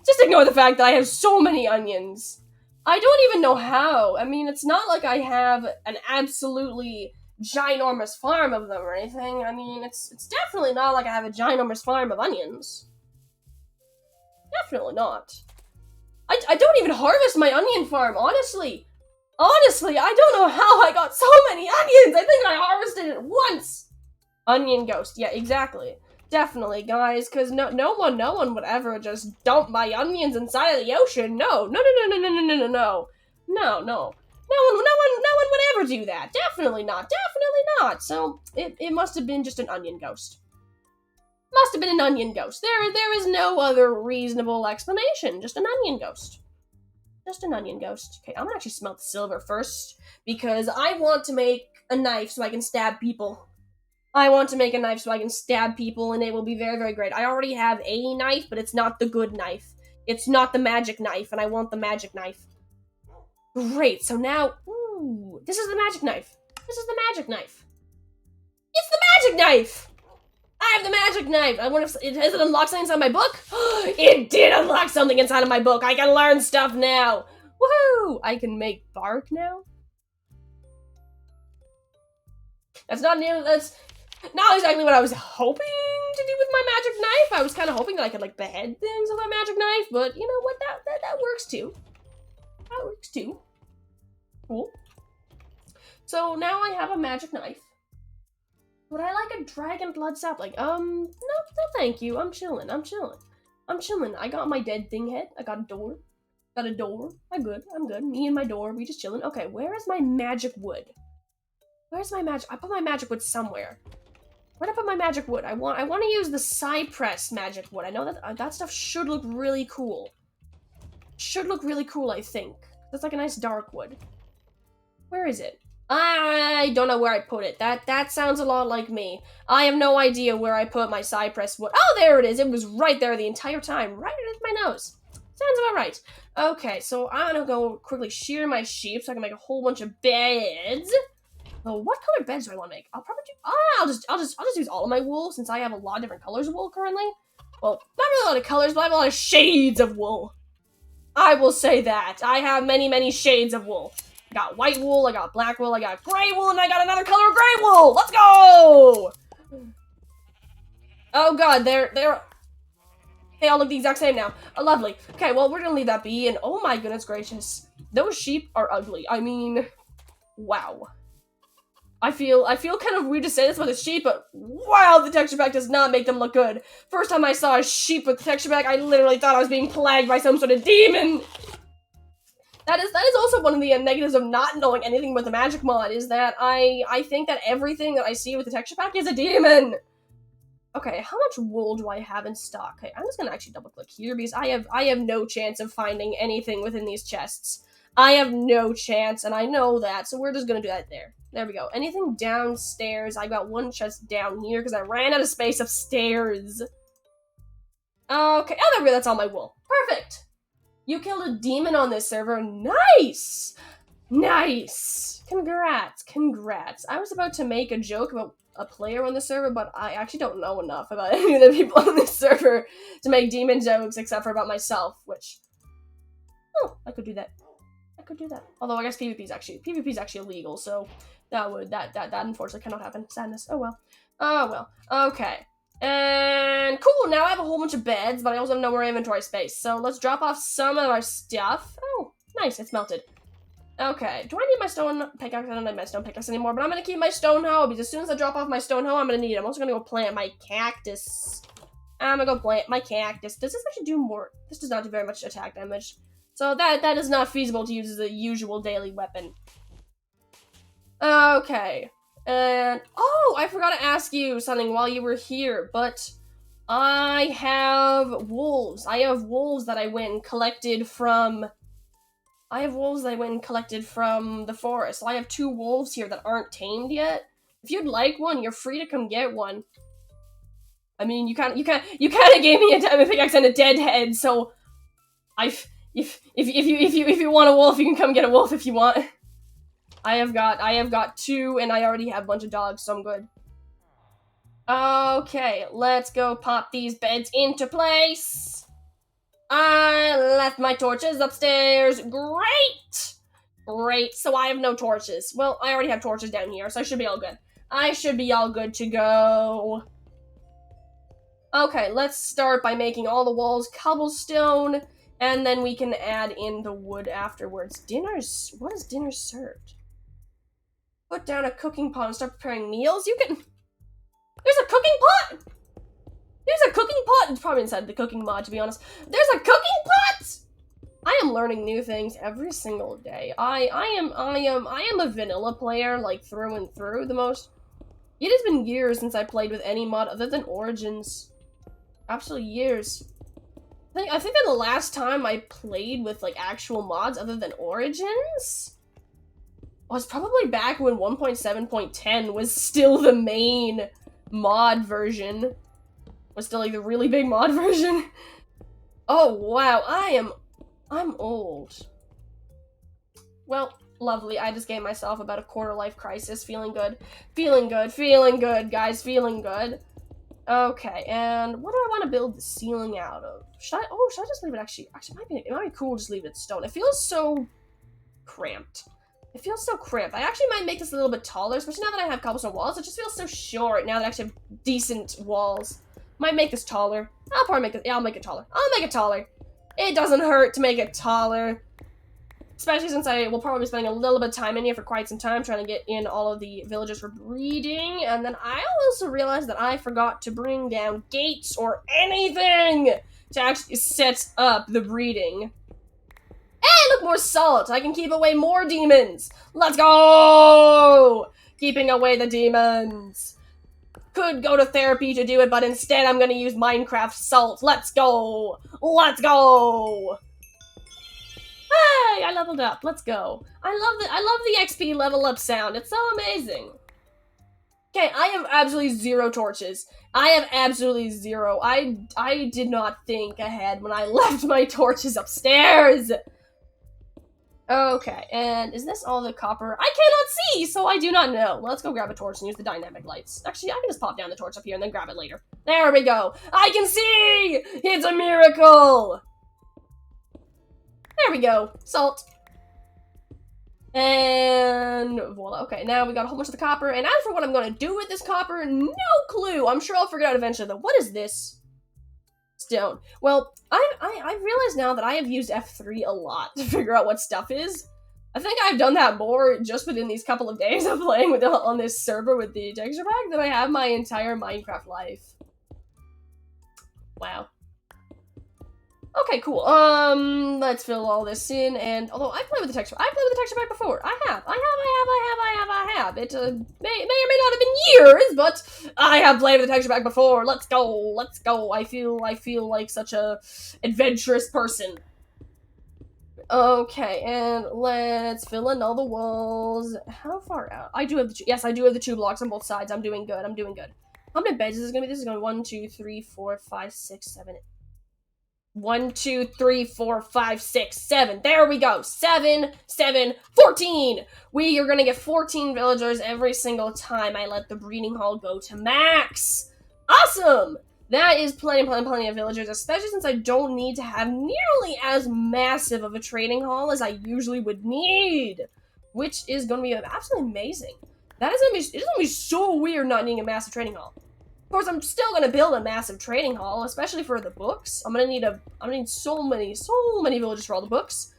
Just ignore the fact that I have so many onions. I don't even know how. I mean, it's not like I have an absolutely ginormous farm of them or anything. I mean, it's definitely not like I have a ginormous farm of onions. Definitely not. I don't even harvest my onion farm, honestly. Honestly, I don't know how I got so many onions! I think I harvested it once! Onion ghost. Yeah, exactly. Definitely, guys, because no one would ever just dump my onions inside of the ocean. No. No one would ever do that. Definitely not. So it must have been just an onion ghost. Must have been an onion ghost. There is no other reasonable explanation. Just an onion ghost. Just an onion ghost. Okay, I'm gonna actually smelt the silver first because I want to make a knife so I can stab people. I want to make a knife so I can stab people, and it will be very, very great. I already have a knife, but it's not the good knife. It's not the magic knife, and I want the magic knife. Great, so now, ooh, this is the magic knife. This is the magic knife. It's the magic knife! I have the magic knife! I wonder if has it unlocked something inside my book? It did unlock something inside of my book! I can learn stuff now! Woohoo! I can make bark now? That's not exactly what I was hoping to do with my magic knife. I was kind of hoping that I could, like, behead things with my magic knife, but you know what? That works too. That works too. Cool. So now I have a magic knife. Would I like a dragon blood sapling? No, thank you. I'm chilling. I got my dead thing head. I got a door. I'm good. Me and my door. We just chilling. Okay, where is my magic wood? Where's my magic? I put my magic wood somewhere. Where'd I put my magic wood? I want to use the cypress magic wood. I know that that stuff should look really cool. I think. That's like a nice dark wood. Where is it? I don't know where I put it. That sounds a lot like me. I have no idea where I put my cypress wood. Oh, there it is. It was right there the entire time. Right underneath my nose. Sounds about right. Okay, so I'm gonna go quickly shear my sheep so I can make a whole bunch of beds. Oh, what color beds do I want to make? I'll probably do. I'll just use all of my wool since I have a lot of different colors of wool currently. Well, not really a lot of colors, but I have a lot of shades of wool. I will say that I have many shades of wool. I got white wool, I got black wool, I got gray wool, and I got another color of gray wool. Let's go! Oh god, they all look the exact same now. Lovely. Okay, well, we're gonna leave that be, and oh my goodness gracious, those sheep are ugly. I mean, wow. I feel kind of weird to say this about a sheep, but wow, the texture pack does not make them look good. First time I saw a sheep with the texture pack, I literally thought I was being plagued by some sort of demon. That is also one of the negatives of not knowing anything about the magic mod, is that I think that everything that I see with the texture pack is a demon. Okay, how much wool do I have in stock? Okay, I'm just gonna actually double click here because I have no chance of finding anything within these chests. I have no chance, and I know that, so we're just gonna do that there. There we go. Anything downstairs? I got one chest down here because I ran out of space upstairs. Okay, oh, that's all my wool. Perfect! You killed a demon on this server. Nice! Nice! Congrats. I was about to make a joke about a player on the server, but I actually don't know enough about any of the people on this server to make demon jokes except for about myself, which... Oh, I could do that. Although I guess PvP is actually illegal, so that unfortunately cannot happen. Sadness. Oh well. Okay. And cool, now I have a whole bunch of beds, but I also have no more inventory space. So let's drop off some of our stuff. Oh, nice, it's melted. Okay, do I need my stone pickaxe? I don't need my stone pickaxe anymore, but I'm gonna keep my stone hoe, because as soon as I drop off my stone hoe, I'm gonna need it. I'm also gonna go plant my cactus. I'm gonna go plant my cactus. Does this actually do more? This does not do very much attack damage. So that is not feasible to use as a usual daily weapon. Okay. And, oh, I forgot to ask you something while you were here, but I have wolves. I have wolves that I went and collected from... the forest. So I have 2 wolves here that aren't tamed yet. If you'd like one, you're free to come get one. I mean, you kind of gave me a pickaxe and a dead head, so if you want a wolf, you can come get a wolf if you want. I have got 2, and I already have a bunch of dogs, so I'm good. Okay, let's go pop these beds into place. I left my torches upstairs. Great, so I have no torches. Well, I already have torches down here, so I should be all good. I should be all good to go. Okay, let's start by making all the walls cobblestone, and then we can add in the wood afterwards. What is dinner served? Put down a cooking pot and start preparing meals? You can... There's a cooking pot! There's a cooking pot! It's probably inside the cooking mod, to be honest. There's a cooking pot! I am learning new things every single day. I am a vanilla player, like, through and through the most. It has been years since I played with any mod other than Origins. Absolutely years. I think that the last time I played with, like, actual mods other than Origins was probably back when 1.7.10 was still the main mod version. Was still, like, the really big mod version. Oh, wow, I'm old. Well, lovely. I just gave myself about a quarter-life crisis. Feeling good. Feeling good. Feeling good, guys. Feeling good. Okay, and what do I want to build the ceiling out of? Should I just leave it actually it might be cool just leave it stone. It feels so cramped. It feels so cramped. I actually might make this a little bit taller, especially now that I have cobblestone walls. It just feels so short now that I actually have decent walls. Might make this taller. I'll probably make it, yeah, I'll make it taller. I'll make it taller. It doesn't hurt to make it taller. Especially since I will probably be spending a little bit of time in here for quite some time trying to get in all of the villagers for breeding. And then I also realized that I forgot to bring down gates or anything to actually set up the breeding. And look, more salt! I can keep away more demons! Let's go! Keeping away the demons. Could go to therapy to do it, but instead I'm gonna use Minecraft salt. Let's go! Let's go! Hey, I leveled up. Let's go. I love the XP level up sound. It's so amazing. Okay, I have absolutely zero torches. I have absolutely zero. I did not think ahead when I left my torches upstairs. Okay, and is this all the copper? I cannot see, so I do not know. Let's go grab a torch and use the dynamic lights. Actually, I can just pop down the torch up here and then grab it later. There we go. I can see! It's a miracle! There we go. Salt. And voila. Okay, now we got a whole bunch of the copper. And as for what I'm going to do with this copper, no clue. I'm sure I'll figure it out eventually, though. What is this? Stone. Well, I've realized now that I have used F3 a lot to figure out what stuff is. I think I've done that more just within these couple of days of playing with on this server with the texture pack than I have my entire Minecraft life. Wow. Okay, cool. Let's fill all this in, and although I played with the texture pack before. I have. It may or may not have been years, but I have played with the texture pack before. Let's go. I feel like such a adventurous person. Okay, and let's fill in all the walls. How far out? I do have the 2 blocks on both sides. I'm doing good. How many beds is this gonna be? This is gonna be 1, 2, 3, 4, 5, 6, 7, 1, 2, 3, 4, 5, 6, 7. There we go. 7, 14. We are gonna get 14 villagers every single time I let the breeding hall go to max. Awesome! That is plenty of villagers, especially since I don't need to have nearly as massive of a trading hall as I usually would need, which is gonna be absolutely amazing. It's gonna be so weird not needing a massive trading hall. Of course, I'm still gonna build a massive trading hall, especially for the books. I'm gonna need so many villagers for all the books.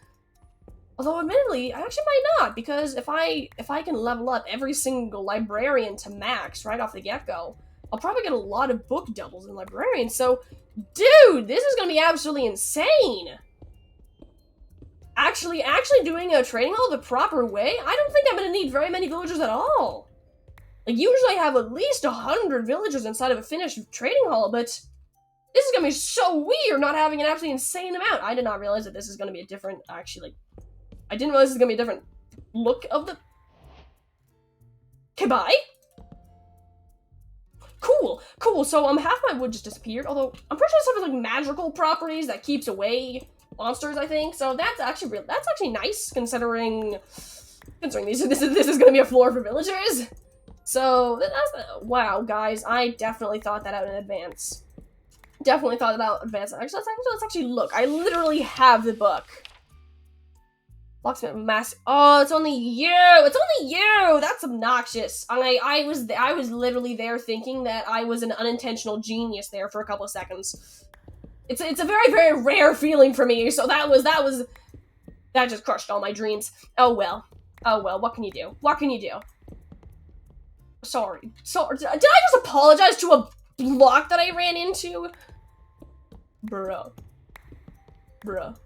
Although, admittedly, I actually might not, because if I can level up every single librarian to max right off the get-go, I'll probably get a lot of book doubles in librarians. So, dude, this is gonna be absolutely insane. Actually doing a trading hall the proper way, I don't think I'm gonna need very many villagers at all. Like, usually I have at least 100 villagers inside of a finished trading hall, but this is gonna be so weird not having an absolutely insane amount. I did not realize that this is gonna be a different, I didn't realize this is gonna be a different look of the... Okay, bye. Cool, so half my wood just disappeared, although I'm pretty sure this stuff has like magical properties that keeps away monsters, I think, so that's actually nice, considering this is gonna be a floor for villagers. So, wow, guys, I definitely thought that out in advance. Actually, let's actually look. I literally have the book. Locksmith mass. Oh, it's only you! It's only you! That's obnoxious. I was literally there thinking that I was an unintentional genius there for a couple of seconds. It's a very, very rare feeling for me, so that just crushed all my dreams. Oh well, what can you do? Sorry. Sorry. Did I just apologize to a block that I ran into? Bruh. Bruh.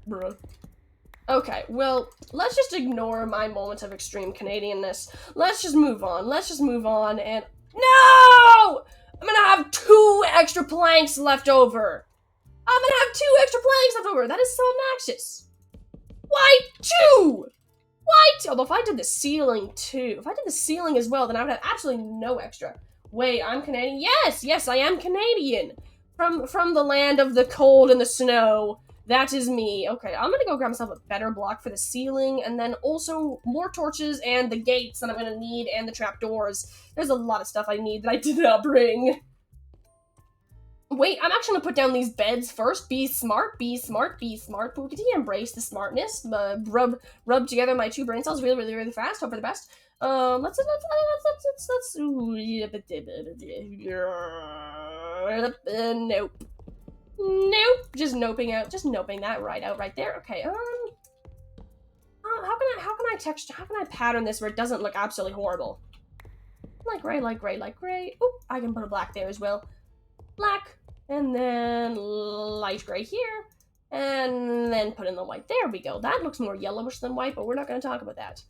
Bruh. Okay, well, let's just ignore my moments of extreme Canadianness. Let's just move on. Let's just move on and... No! I'm gonna have 2 extra planks left over. I'm gonna have 2 extra planks left over. That is so obnoxious. Why 2? Why 2? Although if I did the ceiling too, if I did the ceiling as well, then I would have absolutely no extra. Wait, I'm Canadian? Yes, yes, I am Canadian. From the land of the cold and the snow. That is me. Okay, I'm gonna go grab myself a better block for the ceiling, and then also more torches and the gates that I'm gonna need, and the trapdoors. There's a lot of stuff I need that I did not bring. Wait, I'm actually gonna put down these beds first. Be smart, be smart, be smart. But we continue to embrace the smartness. Rub together my 2 brain cells really fast. Hope for the best. Let's nope. Nope. Just noping out. Just noping that right out right there. Okay. How can I pattern this where it doesn't look absolutely horrible? Like gray, like gray, like gray. Oop, I can put a black there as well. Black, and then light gray here, and then put in the white. There we go. That looks more yellowish than white, but we're not going to talk about that.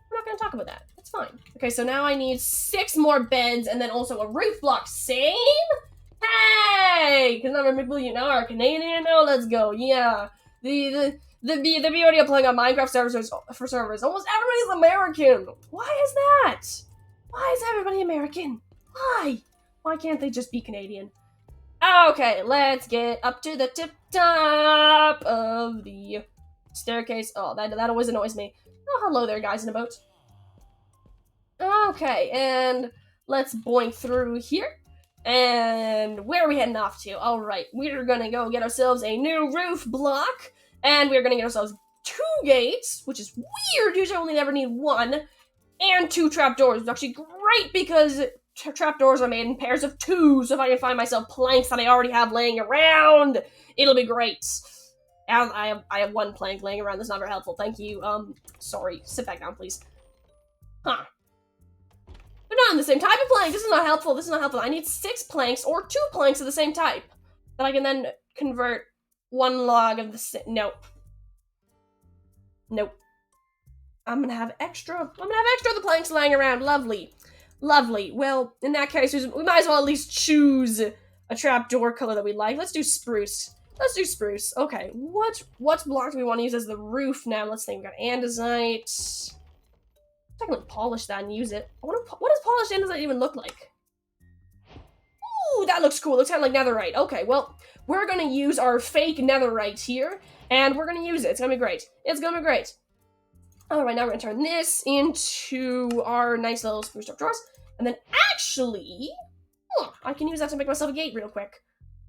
We're not going to talk about that. It's fine. Okay, so now I need 6 more beds, and then also a roof block. Same? Hey! Because I'm a billionaire, Canadian. Oh, let's go. Yeah. The beauty of playing on Minecraft servers for servers. Almost everybody's American. Why is that? Why is everybody American? Why? Why can't they just be Canadian? Okay, let's get up to the tip-top of the staircase. Oh, that always annoys me. Oh, hello there, guys in a boat. Okay, and let's boink through here. And where are we heading off to? Alright, we're gonna go get ourselves a new roof block. And we're gonna get ourselves 2 gates, which is weird. Usually I only ever need 1. And 2 trapdoors. It's actually great because trapdoors are made in pairs of 2, so if I can find myself planks that I already have laying around, it'll be great. I have 1 plank laying around. That's not very helpful. Thank you. Sorry. Sit back down, please. Huh. They're not in the same type of plank. This is not helpful. This is not helpful. I need 6 planks or 2 planks of the same type that I can then convert 1 log of the same. Nope. Nope. I'm gonna have extra of the planks lying around. Lovely. Lovely. Well, in that case, we might as well at least choose a trapdoor color that we like. Let's do spruce. Let's do spruce. Okay, what block do we want to use as the roof now? Let's think. We got andesite. I can like polish that and use it. What does polished andesite even look like? Ooh, that looks cool. Looks kind of like netherite. Okay, well, we're gonna use our fake netherite here, and we're gonna use it. It's gonna be great. It's gonna be great. Alright, now we're gonna turn this into our nice little spruce up drawers. And then actually, I can use that to make myself a gate real quick.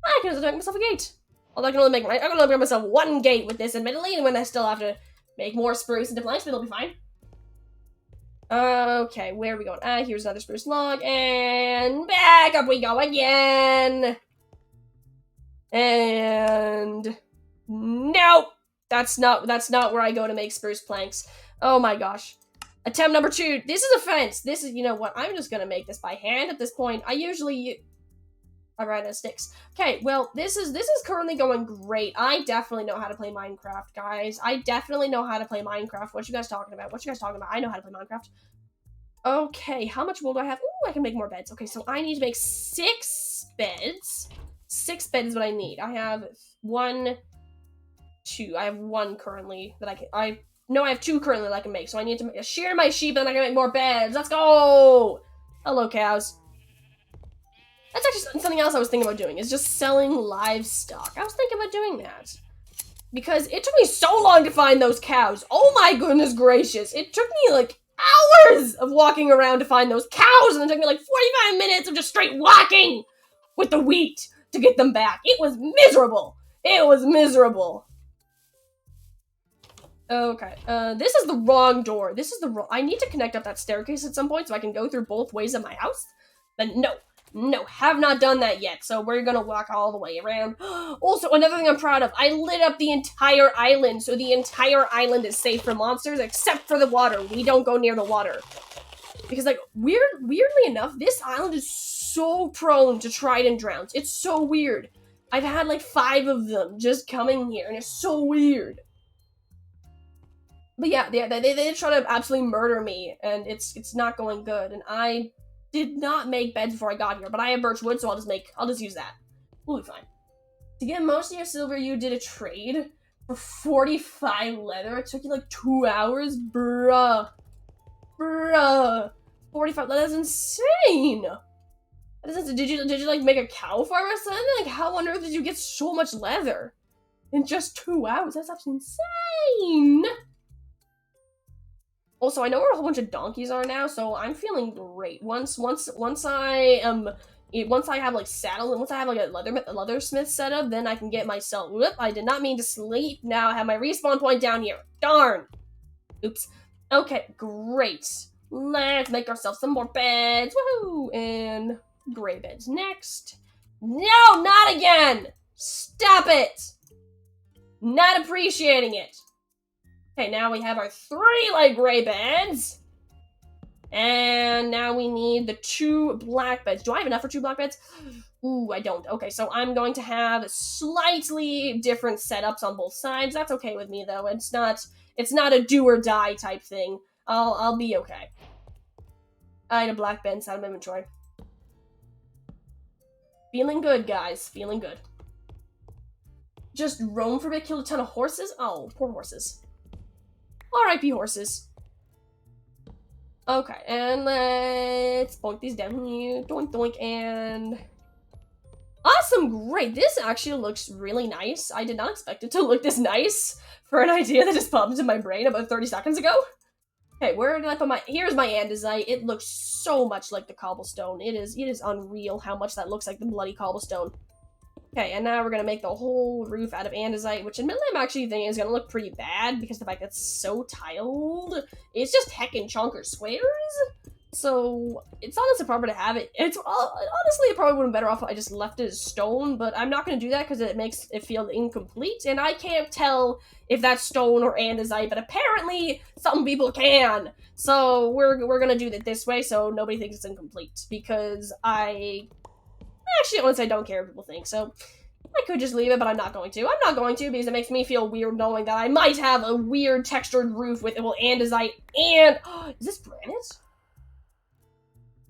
I can use it to make myself a gate. Although I can only make myself 1 gate with this, admittedly, and when I still have to make more spruce into planks, but it'll be fine. Okay, where are we going? Here's another spruce log, and back up we go again. And nope, that's not where I go to make spruce planks. Oh my gosh. Attempt number 2. This is a fence. This is, you know what? I'm just gonna make this by hand at this point. I ran out of sticks. Okay, well, this is currently going great. I definitely know how to play Minecraft, guys. I definitely know how to play Minecraft. What you guys talking about? What you guys talking about? I know how to play Minecraft. Okay, how much wool do I have? Ooh, I can make more beds. Okay, so I need to make 6 beds. 6 beds is what I need. I have 1, 2. I have 1 currently that I have 2 currently that I can make. So I need to shear my sheep and then I can make more beds. Let's go! Hello, cows. That's actually something else I was thinking about doing, is just selling livestock. I was thinking about doing that. Because it took me so long to find those cows. Oh my goodness gracious. It took me like hours of walking around to find those cows, and it took me like 45 minutes of just straight walking with the wheat to get them back. It was miserable. It was miserable. Okay, this is the wrong door. I need to connect up that staircase at some point so I can go through both ways of my house. But no, have not done that yet. So we're gonna walk all the way around. Also, another thing I'm proud of, I lit up the entire island, so the entire island is safe from monsters except for the water. We don't go near the water. Because, like, weirdly enough, this island is so prone to trident drowns. It's so weird. I've had, like, 5 of them just coming here, and it's so weird. But yeah, they try to absolutely murder me, and it's not going good. And I did not make beds before I got here, but I have birch wood, so I'll just use that. We'll be fine. To get most of your silver, you did a trade for 45 leather. It took you like 2 hours, bruh. 45. That's insane. Did you like make a cow farm or something? Like, how on earth did you get so much leather in just 2 hours? That's absolutely insane. Also, I know where a whole bunch of donkeys are now, so I'm feeling great. Once I have like saddle, and once I have like a leathersmith set up, then I can get myself. Whoop! I did not mean to sleep. Now I have my respawn point down here. Darn. Oops. Okay, great. Let's make ourselves some more beds. Woohoo! And gray beds next. No, not again. Stop it. Not appreciating it. Okay, now we have our 3 light gray beds. And now we need the 2 black beds. Do I have enough for 2 black beds? Ooh, I don't. Okay, so I'm going to have slightly different setups on both sides. That's okay with me, though. It's not a do or die type thing. I'll be okay. I had a black bed inside of my inventory. Feeling good, guys. Feeling good. Just roam for a bit, killed a ton of horses? Oh, poor horses. R.I.P. horses. Okay, and let's boink these down here. Doink, doink, and... Awesome, great. This actually looks really nice. I did not expect it to look this nice for an idea that just popped into my brain about 30 seconds ago. Okay, where did I put my... Here's my andesite. It looks so much like the cobblestone. It is unreal how much that looks like the bloody cobblestone. Okay, and now we're gonna make the whole roof out of andesite, which admittedly I'm actually thinking is gonna look pretty bad because the fact that it's so tiled. It's just heckin' chunker squares. So it's honestly proper to have it. It's honestly it probably would have been better off if I just left it as stone, but I'm not gonna do that because it makes it feel incomplete, and I can't tell if that's stone or andesite, but apparently some people can. So we're gonna do it this way so nobody thinks it's incomplete because actually, honestly, I don't care what people think, so I could just leave it, but I'm not going to. I'm not going to because it makes me feel weird knowing that I might have a weird textured roof with, well, andesite and... is this granite?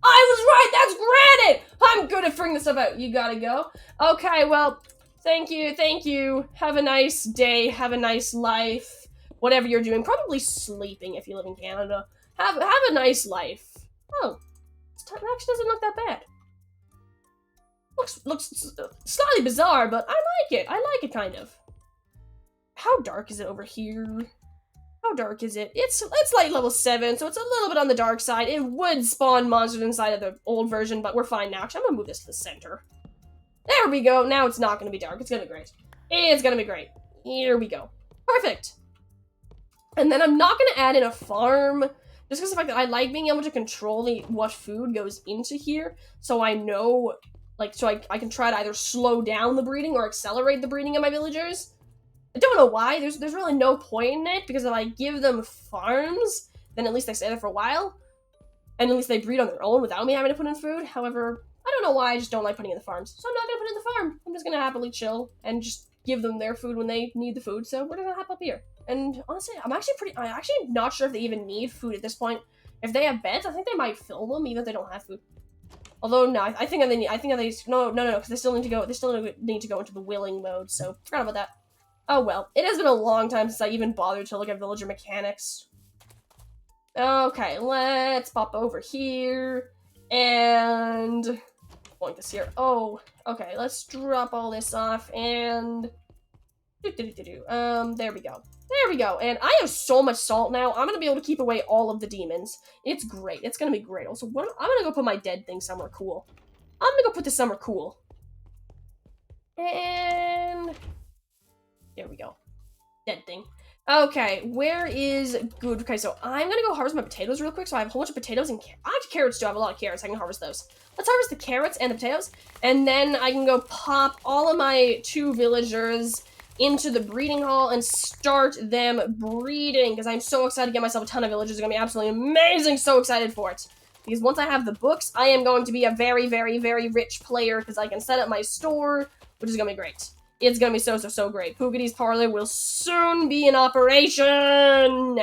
I was right! That's granite! I'm good at figuring this stuff out. You gotta go. Okay, well, thank you. Have a nice day. Have a nice life. Whatever you're doing. Probably sleeping if you live in Canada. Have a nice life. Oh, it actually doesn't look that bad. Looks slightly bizarre, but I like it. I like it, kind of. How dark is it over here? How dark is it? It's like level 7, so it's a little bit on the dark side. It would spawn monsters inside of the old version, but we're fine now. Actually, I'm gonna move this to the center. There we go. Now it's not gonna be dark. It's gonna be great. It's gonna be great. Here we go. Perfect. And then I'm not gonna add in a farm, just because of the fact that I like being able to control what food goes into here, so I know... Like, so I can try to either slow down the breeding or accelerate the breeding of my villagers. I don't know why. There's really no point in it, because if I give them farms, then at least they stay there for a while. And at least they breed on their own without me having to put in food. However, I don't know why I just don't like putting in the farms. So I'm not going to put in the farm. I'm just going to happily chill and just give them their food when they need the food. So we're going to hop up here. And honestly, I'm actually not sure if they even need food at this point. If they have beds, I think they might fill them even if they don't have food. Although no, I think they no, because they still need to go into the willing mode, so forgot about that. Oh well. It has been a long time since I even bothered to look at villager mechanics. Okay, let's pop over here and point this here. Oh, okay, let's drop all this off and there we go. There we go. And I have so much salt now. I'm going to be able to keep away all of the demons. It's great. It's going to be great. Also, I'm going to go put my dead thing somewhere cool. I'm going to go put this somewhere cool. And... there we go. Dead thing. Okay, where is good? Okay, so I'm going to go harvest my potatoes real quick. So I have a whole bunch of potatoes and carrots too. I have a lot of carrots. I can harvest those. Let's harvest the carrots and the potatoes. And then I can go pop all of my 2 villagers into the breeding hall and start them breeding, because I'm so excited to get myself a ton of villagers. It's going to be absolutely amazing. So excited for it. Because once I have the books, I am going to be a very, very, very rich player, because I can set up my store, which is going to be great. It's going to be so, so, so great. Poogady's Parlor will soon be in operation!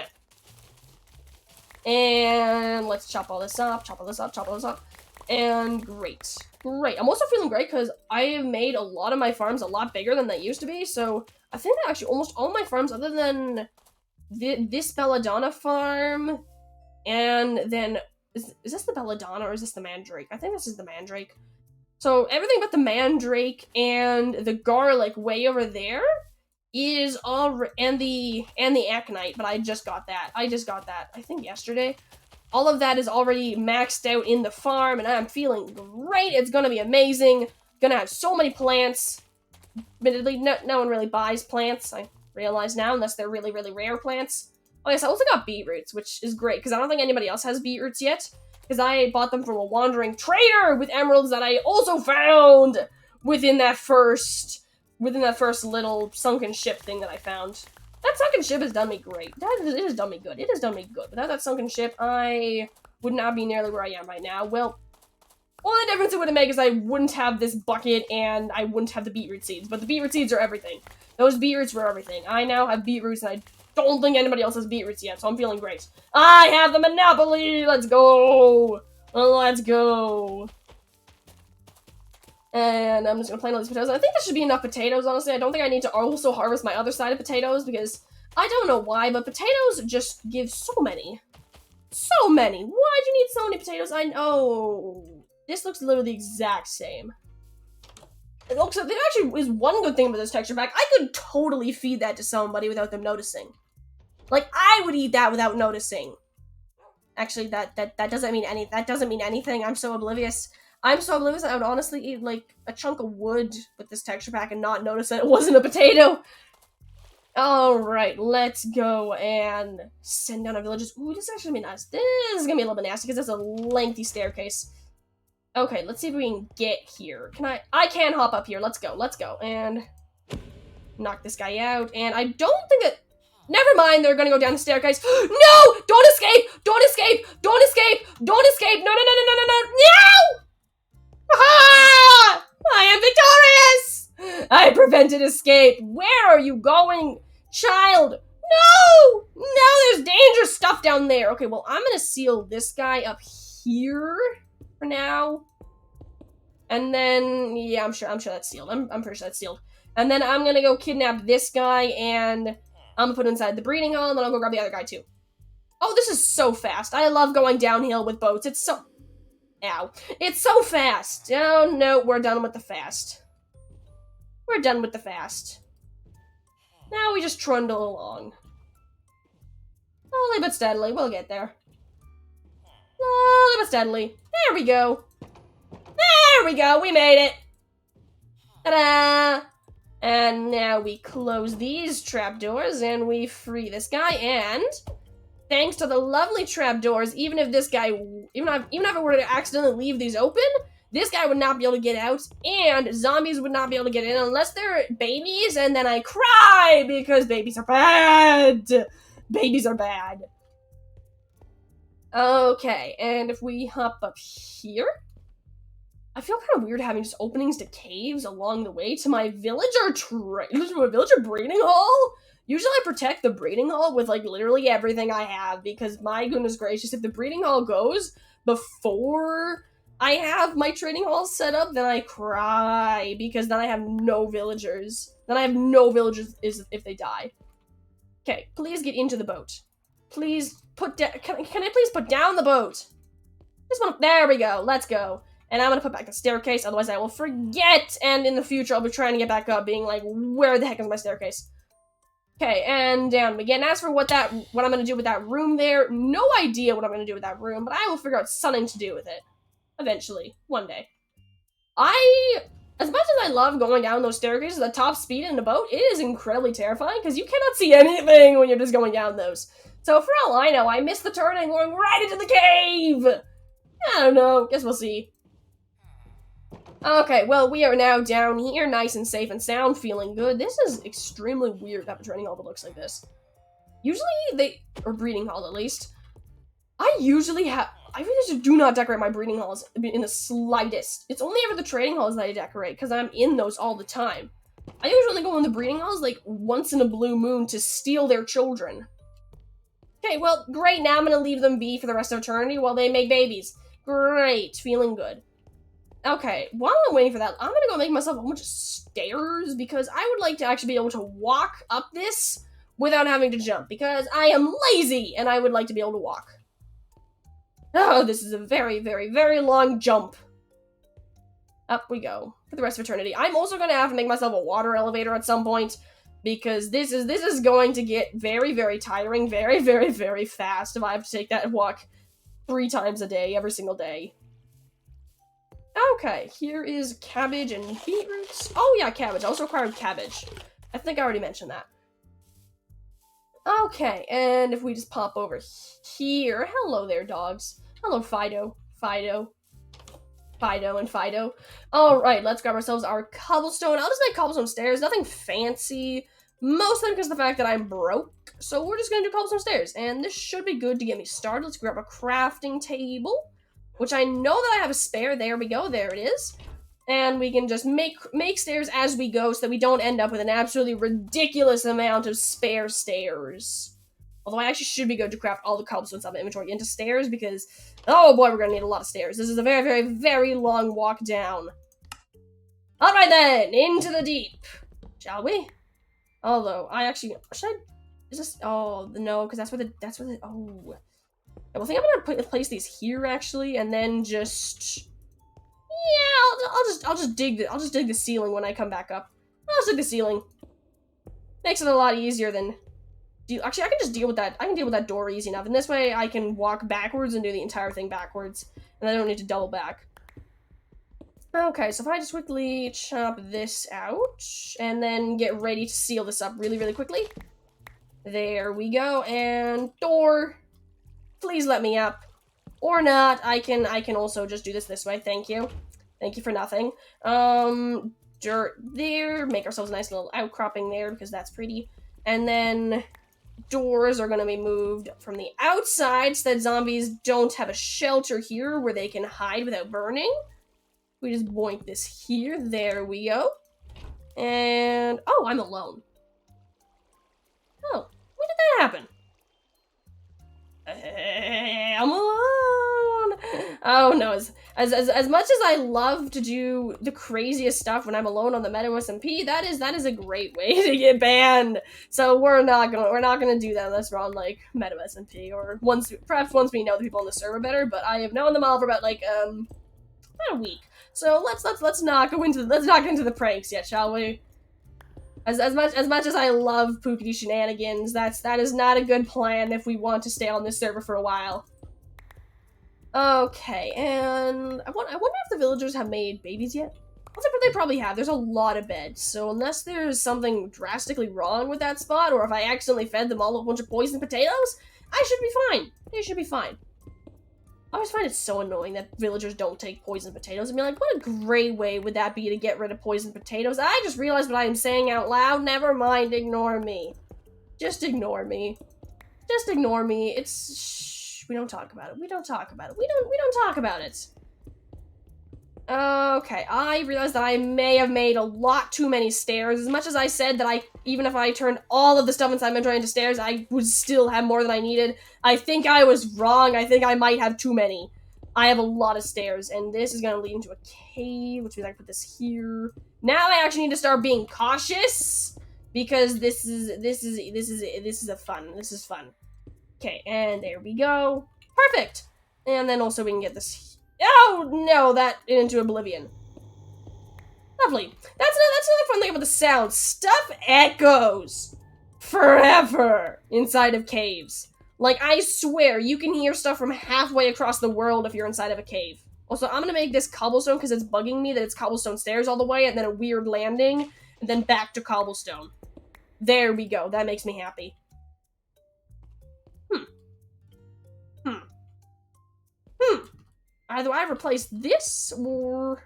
And let's chop all this up, chop all this up, chop all this up. And great. Great. I'm also feeling great because I have made a lot of my farms a lot bigger than they used to be, so I think that actually almost all my farms, other than this Belladonna farm, and then, is this the Belladonna or is this the Mandrake? I think this is the Mandrake. So everything but the Mandrake and the Garlic way over there is all, and the Aconite, but I just got that. I think yesterday. All of that is already maxed out in the farm, and I'm feeling great. It's gonna be amazing. Gonna have so many plants. Admittedly, no one really buys plants, I realize now, unless they're really, really rare plants. Oh yes, I also got beetroots, which is great, because I don't think anybody else has beetroots yet, because I bought them from a wandering trader with emeralds that I also found within that first little sunken ship thing that I found. That sunken ship has done me great. It has done me good. It has done me good. Without that sunken ship, I would not be nearly where I am right now. Well, only difference it would make is I wouldn't have this bucket and I wouldn't have the beetroot seeds. But the beetroot seeds are everything. Those beetroots were everything. I now have beetroots and I don't think anybody else has beetroots yet, so I'm feeling great. I have the monopoly! Let's go! Let's go! And I'm just gonna plant all these potatoes. I think that should be enough potatoes, honestly. I don't think I need to also harvest my other side of potatoes, because I don't know why, but potatoes just give so many. So many! Why'd you need so many potatoes? I know. This looks literally the exact same. It looks like, there actually is one good thing about this texture pack. I could totally feed that to somebody without them noticing. Like, I would eat that without noticing. Actually, that doesn't mean anything. I'm so oblivious. I would honestly eat, like, a chunk of wood with this texture pack and not notice that it wasn't a potato. Alright, let's go and send down our villages. Ooh, this is actually gonna be nice. This is gonna be a little bit nasty because that's a lengthy staircase. Okay, let's see if we can get here. I can hop up here. Let's go. And knock this guy out. And I don't think that... Never mind, they're gonna go down the staircase. No! Don't escape! Don't escape! Don't escape! Don't escape! No! No! Ah! I am victorious! I prevented escape. Where are you going, child? No! No, there's dangerous stuff down there. Okay, well, I'm gonna seal this guy up here for now. And then, yeah, I'm sure that's sealed. I'm pretty sure that's sealed. And then I'm gonna go kidnap this guy, and I'm gonna put it inside the breeding hall, and then I'll go grab the other guy, too. Oh, this is so fast. I love going downhill with boats. It's so... Ow. It's so fast. Oh, no, we're done with the fast. We're done with the fast. Now we just trundle along. Slowly but steadily, we'll get there. Slowly but steadily. There we go. There we go, we made it. Ta-da! And now we close these trapdoors and we free this guy, and thanks to the lovely trapdoors, even if this guy, even if I were to accidentally leave these open, this guy would not be able to get out, and zombies would not be able to get in unless they're babies, and then I cry because babies are bad. Babies are bad. Okay, and if we hop up here, I feel kind of weird having just openings to caves along the way to my villager breeding hall. Usually I protect the breeding hall with, like, literally everything I have, because my goodness gracious, if the breeding hall goes before I have my trading hall set up, then I cry, because then I have no villagers. Then I have no villagers if they die. Okay, please get into the boat. Please put down, can I please put down the boat? This one, there we go, let's go. And I'm gonna put back the staircase, otherwise I will forget, and in the future I'll be trying to get back up, being like, where the heck is my staircase? Okay, and down we get. And as for what I'm gonna do with that room there, no idea what I'm gonna do with that room, but I will figure out something to do with it. Eventually. One day. As much as I love going down those staircases at top speed in a boat, it is incredibly terrifying, because you cannot see anything when you're just going down those. So for all I know, I missed the turn and going right into the cave! I don't know, guess we'll see. Okay, well, we are now down here, nice and safe and sound, feeling good. This is extremely weird to have a training hall that looks like this. Usually or breeding hall at least. I really just do not decorate my breeding halls in the slightest. It's only ever the training halls that I decorate, because I'm in those all the time. I usually go in the breeding halls, like, once in a blue moon to steal their children. Okay, well, great, now I'm gonna leave them be for the rest of eternity while they make babies. Great, feeling good. Okay, while I'm waiting for that, I'm gonna go make myself a bunch of stairs, because I would like to actually be able to walk up this without having to jump, because I am lazy, and I would like to be able to walk. Oh, this is a very, very, very long jump. Up we go for the rest of eternity. I'm also going to have to make myself a water elevator at some point, because this is going to get very, very tiring, very, very, very fast if I have to take that walk 3 times a day, every single day. Okay, here is cabbage and beetroots. Oh yeah, cabbage. I also required cabbage. I think I already mentioned that. Okay, and if we just pop over here. Hello there, dogs. Hello, Fido. Fido. Fido and Fido. Alright, let's grab ourselves our cobblestone. I'll just make cobblestone stairs. Nothing fancy. Mostly because of the fact that I'm broke. So we're just going to do cobblestone stairs. And this should be good to get me started. Let's grab a crafting table, which I know that I have a spare. There we go. There it is. And we can just make stairs as we go so that we don't end up with an absolutely ridiculous amount of spare stairs. Although I actually should be good to craft all the cobblestones out of my inventory into stairs, because, oh boy, we're going to need a lot of stairs. This is a very, very, very long walk down. Alright then, into the deep. Shall we? Although, I actually, is this, oh, no, because that's where the, oh. I think I'm going to place these here, actually, and then just... Yeah, I'll just dig the ceiling when I come back up. I'll just dig the ceiling. Makes it a lot easier than. Actually, I can just deal with that. I can deal with that door easy enough, and this way I can walk backwards and do the entire thing backwards, and I don't need to double back. Okay, so if I just quickly chop this out, and then get ready to seal this up really, really quickly. There we go, and door. Please let me up. Or not. I can also just do this way. Thank you. Thank you for nothing. Dirt there. Make ourselves a nice little outcropping there, because that's pretty. And then doors are going to be moved from the outside so that zombies don't have a shelter here where they can hide without burning. We just boink this here. There we go. And, oh, I'm alone. Oh, when did that happen? I'm alone. Oh no, as much as I love to do the craziest stuff when I'm alone on the meta SMP, that is a great way to get banned. So we're not gonna do that unless we're on like meta SMP, or perhaps once we know the people on the server better. But I have known them all for about like about a week. So let's not get into the pranks yet, shall we? As much as I love pookity shenanigans, that is not a good plan if we want to stay on this server for a while. Okay, and I wonder if the villagers have made babies yet? They probably have. There's a lot of beds, so unless there's something drastically wrong with that spot, or if I accidentally fed them all a bunch of poisoned potatoes, I should be fine. They should be fine. I always find it so annoying that villagers don't take poisoned potatoes. I mean, like, what a great way would that be to get rid of poisoned potatoes? I just realized what I am saying out loud. Never mind, ignore me. Just ignore me. Just ignore me. It's... Shh, we don't talk about it. We don't talk about it. We don't talk about it. Okay, I realized that I may have made a lot too many stairs. As much as I said that even if I turned all of the stuff inside my inventory into stairs, I would still have more than I needed. I think I was wrong. I think I might have too many. I have a lot of stairs, and this is gonna lead into a cave, which means I can put this here. Now I actually need to start being cautious, because this is fun. Okay, and there we go. Perfect. And then also we can get this. Oh no, that into oblivion. Lovely. That's another fun thing about the sound. Stuff echoes forever inside of caves. Like, I swear, you can hear stuff from halfway across the world if you're inside of a cave. Also, I'm gonna make this cobblestone because it's bugging me that it's cobblestone stairs all the way, and then a weird landing, and then back to cobblestone. There we go. That makes me happy. Either I replace this, or...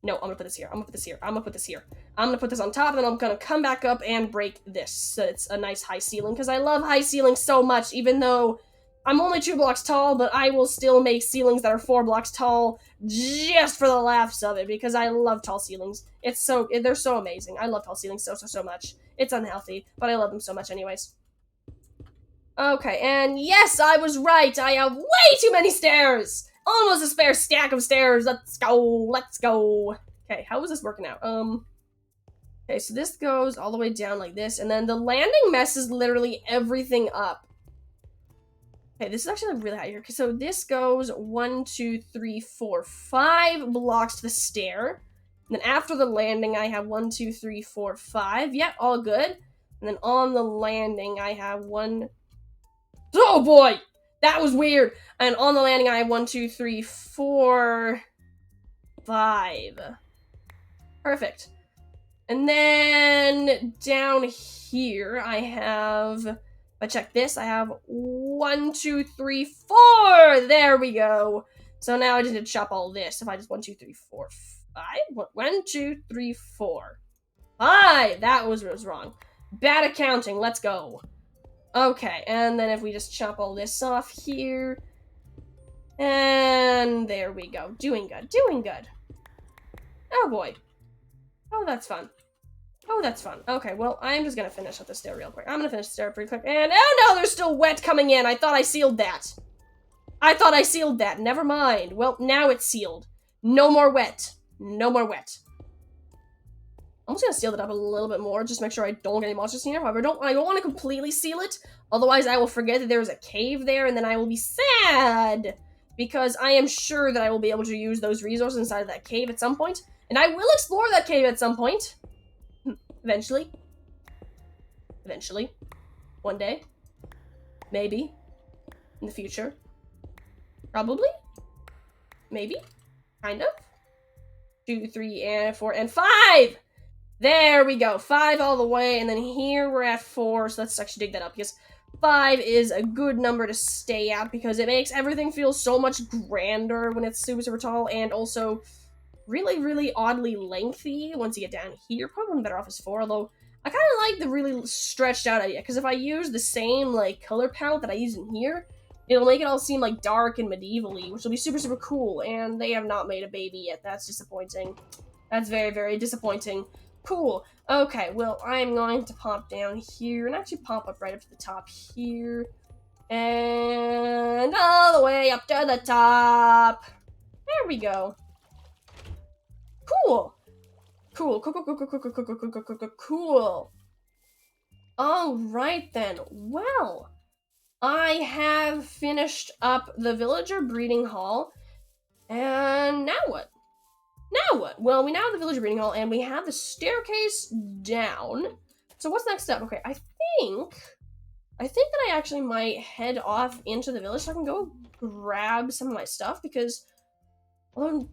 No, I'm gonna put this here. I'm gonna put this here. I'm gonna put this here. I'm gonna put this on top, and then I'm gonna come back up and break this. So it's a nice high ceiling, because I love high ceilings so much, even though I'm only 2 blocks tall, but I will still make ceilings that are 4 blocks tall just for the laughs of it, because I love tall ceilings. They're so amazing. I love tall ceilings so much. It's unhealthy, but I love them so much anyways. Okay, and yes, I was right. I have way too many stairs. Almost a spare stack of stairs. Let's go. Okay, how is this working out? Okay, so this goes all the way down like this, and then the landing messes literally everything up. Okay, this is actually like really high here. So this goes 1, 2, 3, 4, 5 blocks to the stair. And then after the landing, I have 1, 2, 3, 4, 5. Yeah, all good. And then on the landing, I have 1. Oh boy! That was weird. And on the landing, I have 1, 2, 3, 4, 5. Perfect. And then down here, I have, if I check this, I have 1, 2, 3, 4. There we go. So now I just need to chop all this. If I just 1, 2, 3, 4, 5. 1, 2, 3, 4, 5. That was wrong. Bad accounting. Let's go. Okay, and then if we just chop all this off here, and there we go. Doing good, doing good. Oh boy. Oh, that's fun. Oh, that's fun. Okay, well, I'm just gonna finish up the stair real quick. I'm gonna finish the stair pretty quick, and oh no, there's still wet coming in. I thought I sealed that. Never mind. Well, now it's sealed. No more wet. No more wet. I'm just gonna seal it up a little bit more, just make sure I don't get any monsters in here. However, I don't want to completely seal it, otherwise I will forget that there's a cave there, and then I will be sad, because I am sure that I will be able to use those resources inside of that cave at some point, and I will explore that cave at some point. Eventually. Eventually. One day. Maybe. In the future. Probably. Maybe. Kind of. 2, 3, and 4, and 5! There we go, 5 all the way, and then here we're at 4, so let's actually dig that up, because 5 is a good number to stay at, because it makes everything feel so much grander when it's super tall, and also really oddly lengthy once you get down here. Probably better off as 4, although I kind of like the really stretched out idea, because if I use the same, like, color palette that I use in here, it'll make it all seem, like, dark and medieval-y, which will be super cool, and they have not made a baby yet. That's disappointing. That's very disappointing. Cool. Okay, well, I'm going to pop down here and actually pop up right up to the top here. And all the way up to the top. There we go. Cool. Cool. All right, then. Well, I have finished up the villager breeding hall. And now what? Well, we now have the villager breeding hall, and we have the staircase down. So what's the next step? Okay, I think that I actually might head off into the village so I can go grab some of my stuff, because, although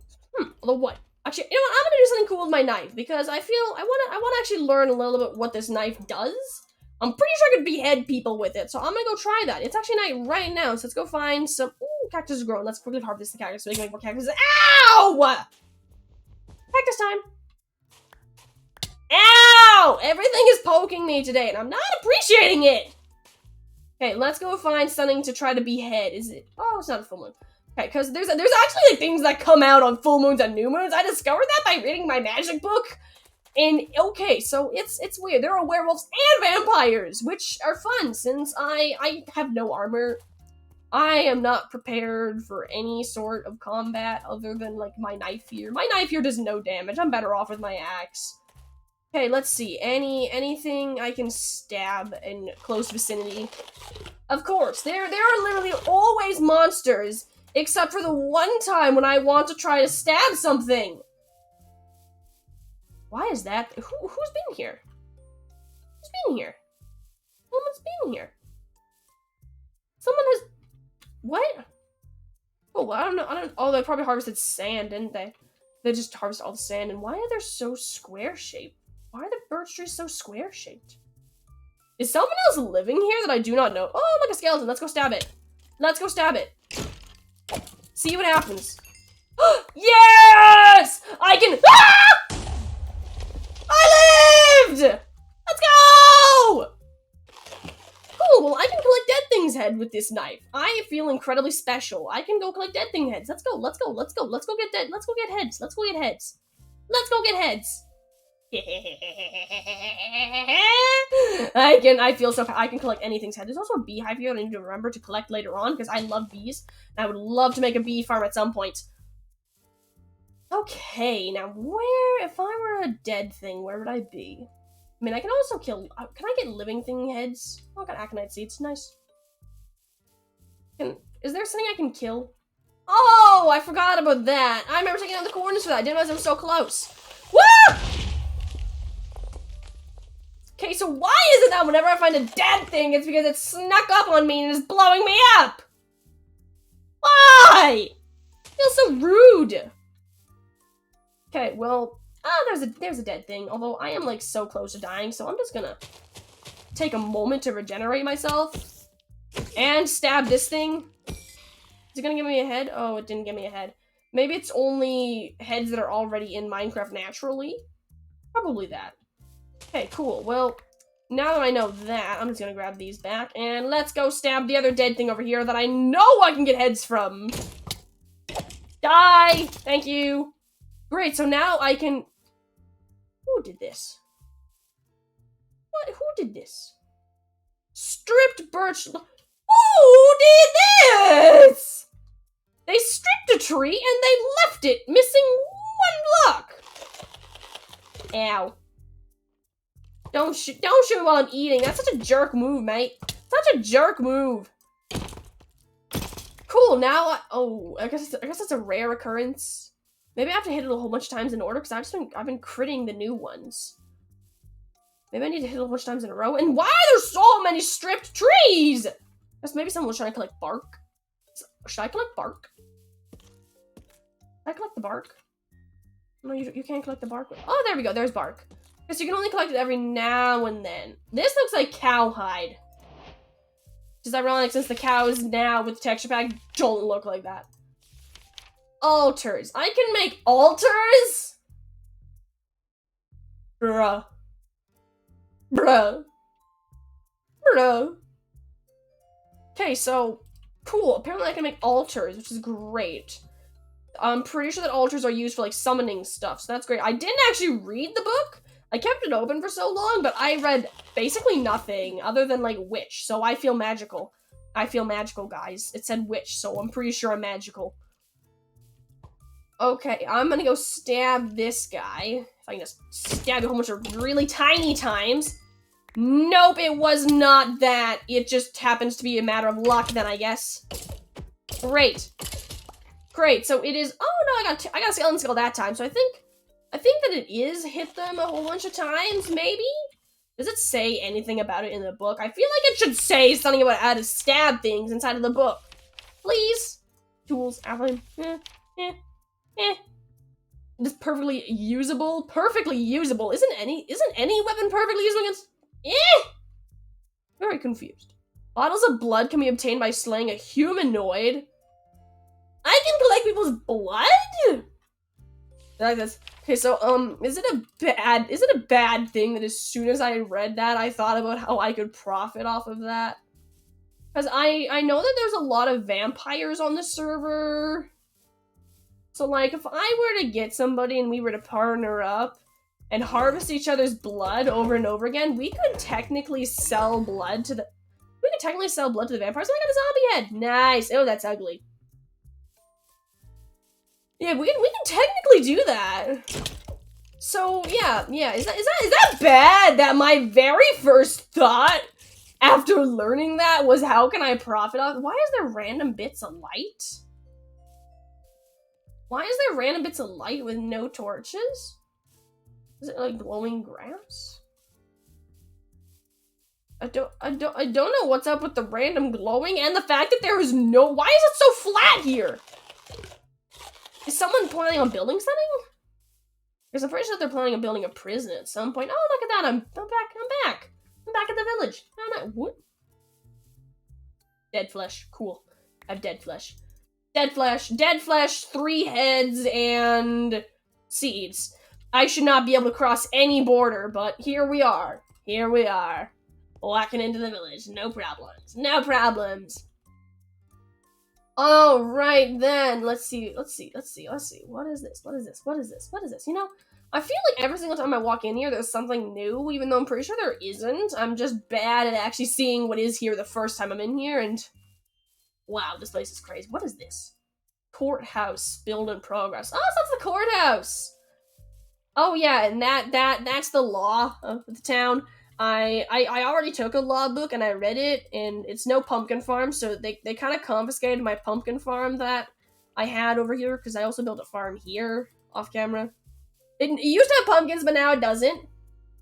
what? Actually, you know what? I'm gonna do something cool with my knife, because I want to actually learn a little bit what this knife does. I'm pretty sure I could behead people with it, so I'm gonna go try that. It's actually night right now, so let's go find some. Ooh, cactus is growing. Let's quickly harvest the cactus so we can make more cactuses. Ow! Cactus time. Ow! Everything is poking me today, and I'm not appreciating it. Okay, let's go find something to try to behead. Is it? Oh, it's not a full moon. Okay, because there's actually like things that come out on full moons and new moons. I discovered that by reading my magic book. And okay, so it's weird. There are werewolves and vampires, which are fun since I have no armor. I am not prepared for any sort of combat other than, like, my knife here. My knife here does no damage. I'm better off with my axe. Okay, let's see. Anything I can stab in close vicinity? Of course, there are literally always monsters, except for the one time when I want to try to stab something. Why is that? Who's been here? Who's been here? Someone's been here. Someone has... What? Oh, I don't know. Oh, they probably harvested sand, didn't they? They just harvested all the sand. And why are they so square-shaped? Why are the birch trees so square-shaped? Is someone else living here that I do not know? Oh, look, a skeleton. Let's go stab it. Let's go stab it. See what happens. Yes! I can. Ah! I lived! Let's go! Cool, well, I can collect dead things' head with this knife. I feel incredibly special. I can go collect dead thing heads. Let's go, let's go, let's go. Let's go get dead. Let's go get heads. Let's go get heads. Let's go get heads. I feel so. I can collect anything's head. There's also a beehive here that I need to remember to collect later on because I love bees. And I would love to make a bee farm at some point. Okay, now where, if I were a dead thing, where would I be? I mean, I can also kill, can I get living thing heads? Oh, I got aconite seeds, nice. Is there something I can kill? Oh, I forgot about that. I remember taking out the coordinates for that. I didn't realize I was so close. Woo! Okay, so why is it that whenever I find a dead thing, it's because it snuck up on me and is blowing me up? Why? I feel so rude. Okay, well, there's a dead thing, although I am like so close to dying, so I'm just gonna take a moment to regenerate myself and stab this thing. Is it gonna give me a head? Oh, it didn't give me a head. Maybe it's only heads that are already in Minecraft naturally? Probably that. Okay, cool. Well, now that I know that, I'm just gonna grab these back and let's go stab the other dead thing over here that I know I can get heads from. Die! Thank you. Great, so now I can... Who did this? What? Who did this? Stripped birch... Who did this? They stripped a tree and they left it missing one block. Ow. Don't shoot me while I'm eating. That's such a jerk move, mate. Such a jerk move. Cool, now I guess that's a rare occurrence. Maybe I have to hit it a whole bunch of times in order because I've been critting the new ones. Maybe I need to hit it a whole bunch of times in a row. And why are there so many stripped trees? Guess maybe someone was trying to collect bark. Should I collect bark? Should I collect the bark? No, you can't collect the bark. Oh, there we go. There's bark. Guess you can only collect it every now and then. This looks like cowhide. Which is ironic since the cows now with texture pack don't look like that. Altars. I can make altars? Bruh. Bruh. Bruh. Okay, so, cool. Apparently I can make altars, which is great. I'm pretty sure that altars are used for, like, summoning stuff, so that's great. I didn't actually read the book. I kept it open for so long, but I read basically nothing other than, like, witch, so I feel magical. I feel magical, guys. It said witch, so I'm pretty sure I'm magical. Okay, I'm gonna go stab this guy. If I can just stab a whole bunch of really tiny times. Nope, it was not that. It just happens to be a matter of luck then, I guess. Great. Great, so it is... Oh, no, I got a skeleton skull that time, so I think that it is hit them a whole bunch of times, maybe? Does it say anything about it in the book? I feel like it should say something about how to stab things inside of the book. Please? Tools, outline, Just perfectly usable? Perfectly usable. Isn't any weapon perfectly usable against... Very confused. Bottles of blood can be obtained by slaying a humanoid. I can collect people's blood? I like this. Okay, so, is it a bad thing that as soon as I read that, I thought about how I could profit off of that? Because I know that there's a lot of vampires on the server. So, like, if I were to get somebody and we were to partner up and harvest each other's blood over and over again, we could technically sell blood to the... We could technically sell blood to the vampires. Oh, I got a zombie head! Nice! Oh, that's ugly. Yeah, we can technically do that. So, yeah. Is that bad? That my very first thought after learning that was how can I profit off... Why is there random bits of light? Why is there random bits of light with no torches? Is it like glowing grass? I don't know what's up with the random glowing and the fact that there is no... Why is it so flat here? Is someone planning on building something? Because I'm pretty sure they're planning on building a prison at some point. Oh, look at that! I'm back at the village. What? Dead flesh. Cool. I have dead flesh. Dead flesh, 3 heads, and seeds. I should not be able to cross any border, but here we are. Here we are. Walking into the village. No problems. No problems. Alright then. Let's see. What is this? You know, I feel like every single time I walk in here, there's something new, even though I'm pretty sure there isn't. I'm just bad at actually seeing what is here the first time I'm in here, and wow, this place is crazy. What is this? Courthouse. Build in progress. Oh, so that's the courthouse! Oh yeah, and that's the law of the town. I already took a law book and I read it, and it's no pumpkin farm, so they kind of confiscated my pumpkin farm that I had over here, because I also built a farm here, off camera. It used to have pumpkins, but now it doesn't.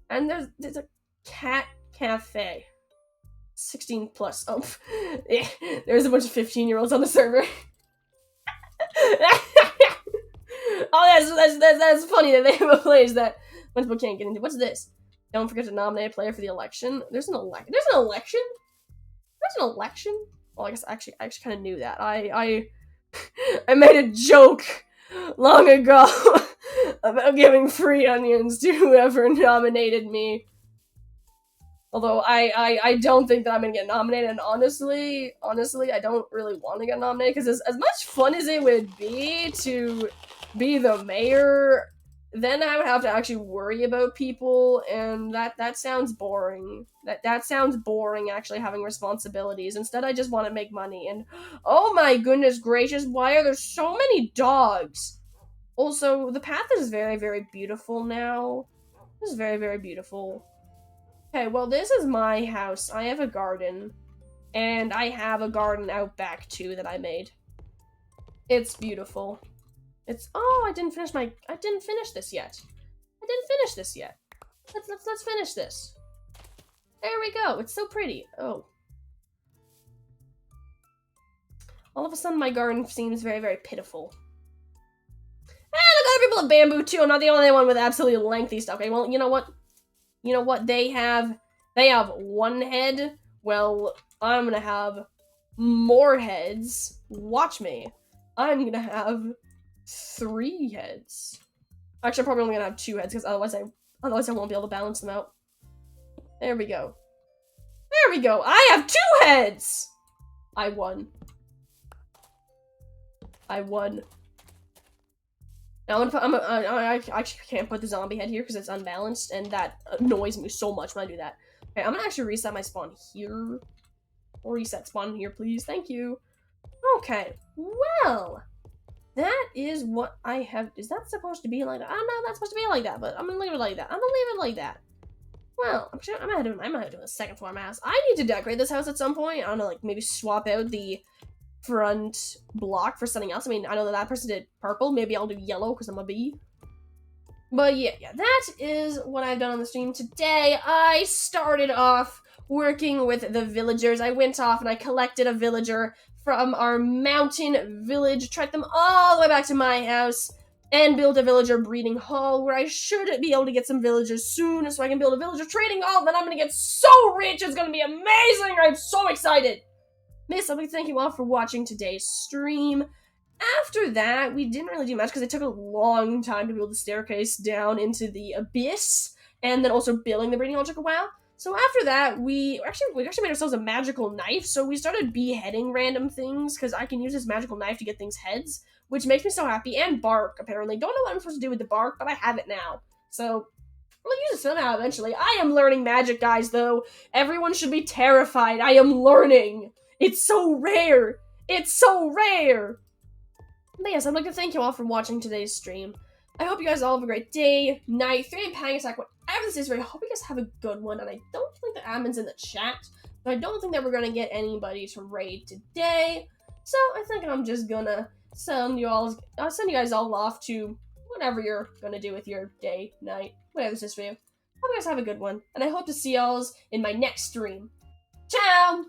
And there's a cat cafe. 16 plus. Oh, yeah, there's a bunch of 15-year-olds on the server. Oh, that's funny that they have a place that most people can't get into. What's this? Don't forget to nominate a player for the election. There's an election? There's an election? Well, I guess I actually kind of knew that. I made a joke long ago about giving free onions to whoever nominated me. Although I don't think that I'm gonna get nominated, and honestly, I don't really want to get nominated, because as much fun as it would be to be the mayor, then I would have to actually worry about people, and that sounds boring. That sounds boring, actually, having responsibilities. Instead, I just want to make money, and oh my goodness gracious, why are there so many dogs? Also, the path is very, very beautiful now. This is very, very beautiful. Okay, well, this is my house. I have a garden, and I have a garden out back, too, that I made. It's beautiful. Oh, I didn't finish this yet. Let's finish this. There we go. It's so pretty. Oh. All of a sudden, my garden seems very, very pitiful. And look, other people have bamboo, too. I'm not the only one with absolutely lengthy stuff. Okay, well, you know what? They have 1 head. Well, I'm gonna have more heads. Watch me. I'm gonna have 3 heads. Actually, I'm probably only gonna have 2 heads, because otherwise I won't be able to balance them out. There we go. I have 2 heads! I won. Now I actually can't put the zombie head here because it's unbalanced, and that annoys me so much when I do that. Okay, I'm gonna actually reset my spawn here. Or reset spawn here, please. Thank you. Okay, well, that is what I have. Is that supposed to be like that? I don't know if that's supposed to be like that, but I'm gonna leave it like that. Well, I might have to do a second floor house. I need to decorate this house at some point. I don't know, like maybe swap out the front block for something else. I mean, I know that person did purple. Maybe I'll do yellow because I'm a bee. But yeah, that is what I've done on the stream today. I started off working with the villagers. I went off and I collected a villager from our mountain village, trekked them all the way back to my house, and built a villager breeding hall where I should be able to get some villagers soon so I can build a villager trading hall. Then I'm going to get so rich. It's going to be amazing. I'm so excited. Miss, I'd like to thank you all for watching today's stream. After that, we didn't really do much because it took a long time to build the staircase down into the abyss, and then also building the breeding hall took a while. So after that, we actually made ourselves a magical knife, so we started beheading random things, because I can use this magical knife to get things heads, which makes me so happy, and bark, apparently. Don't know what I'm supposed to do with the bark, but I have it now. So, we'll use it somehow eventually. I am learning magic, guys, though. Everyone should be terrified. I am learning. It's so rare. But yes, I'd like to thank you all for watching today's stream. I hope you guys all have a great day, night, 3 pang attack, whatever this is for you. I hope you guys have a good one, and I don't think the admin's in the chat, but I don't think that we're gonna get anybody to raid today, so I think I'm just gonna send you guys all off to whatever you're gonna do with your day, night, whatever this is for you. Hope you guys have a good one, and I hope to see y'all in my next stream. Ciao!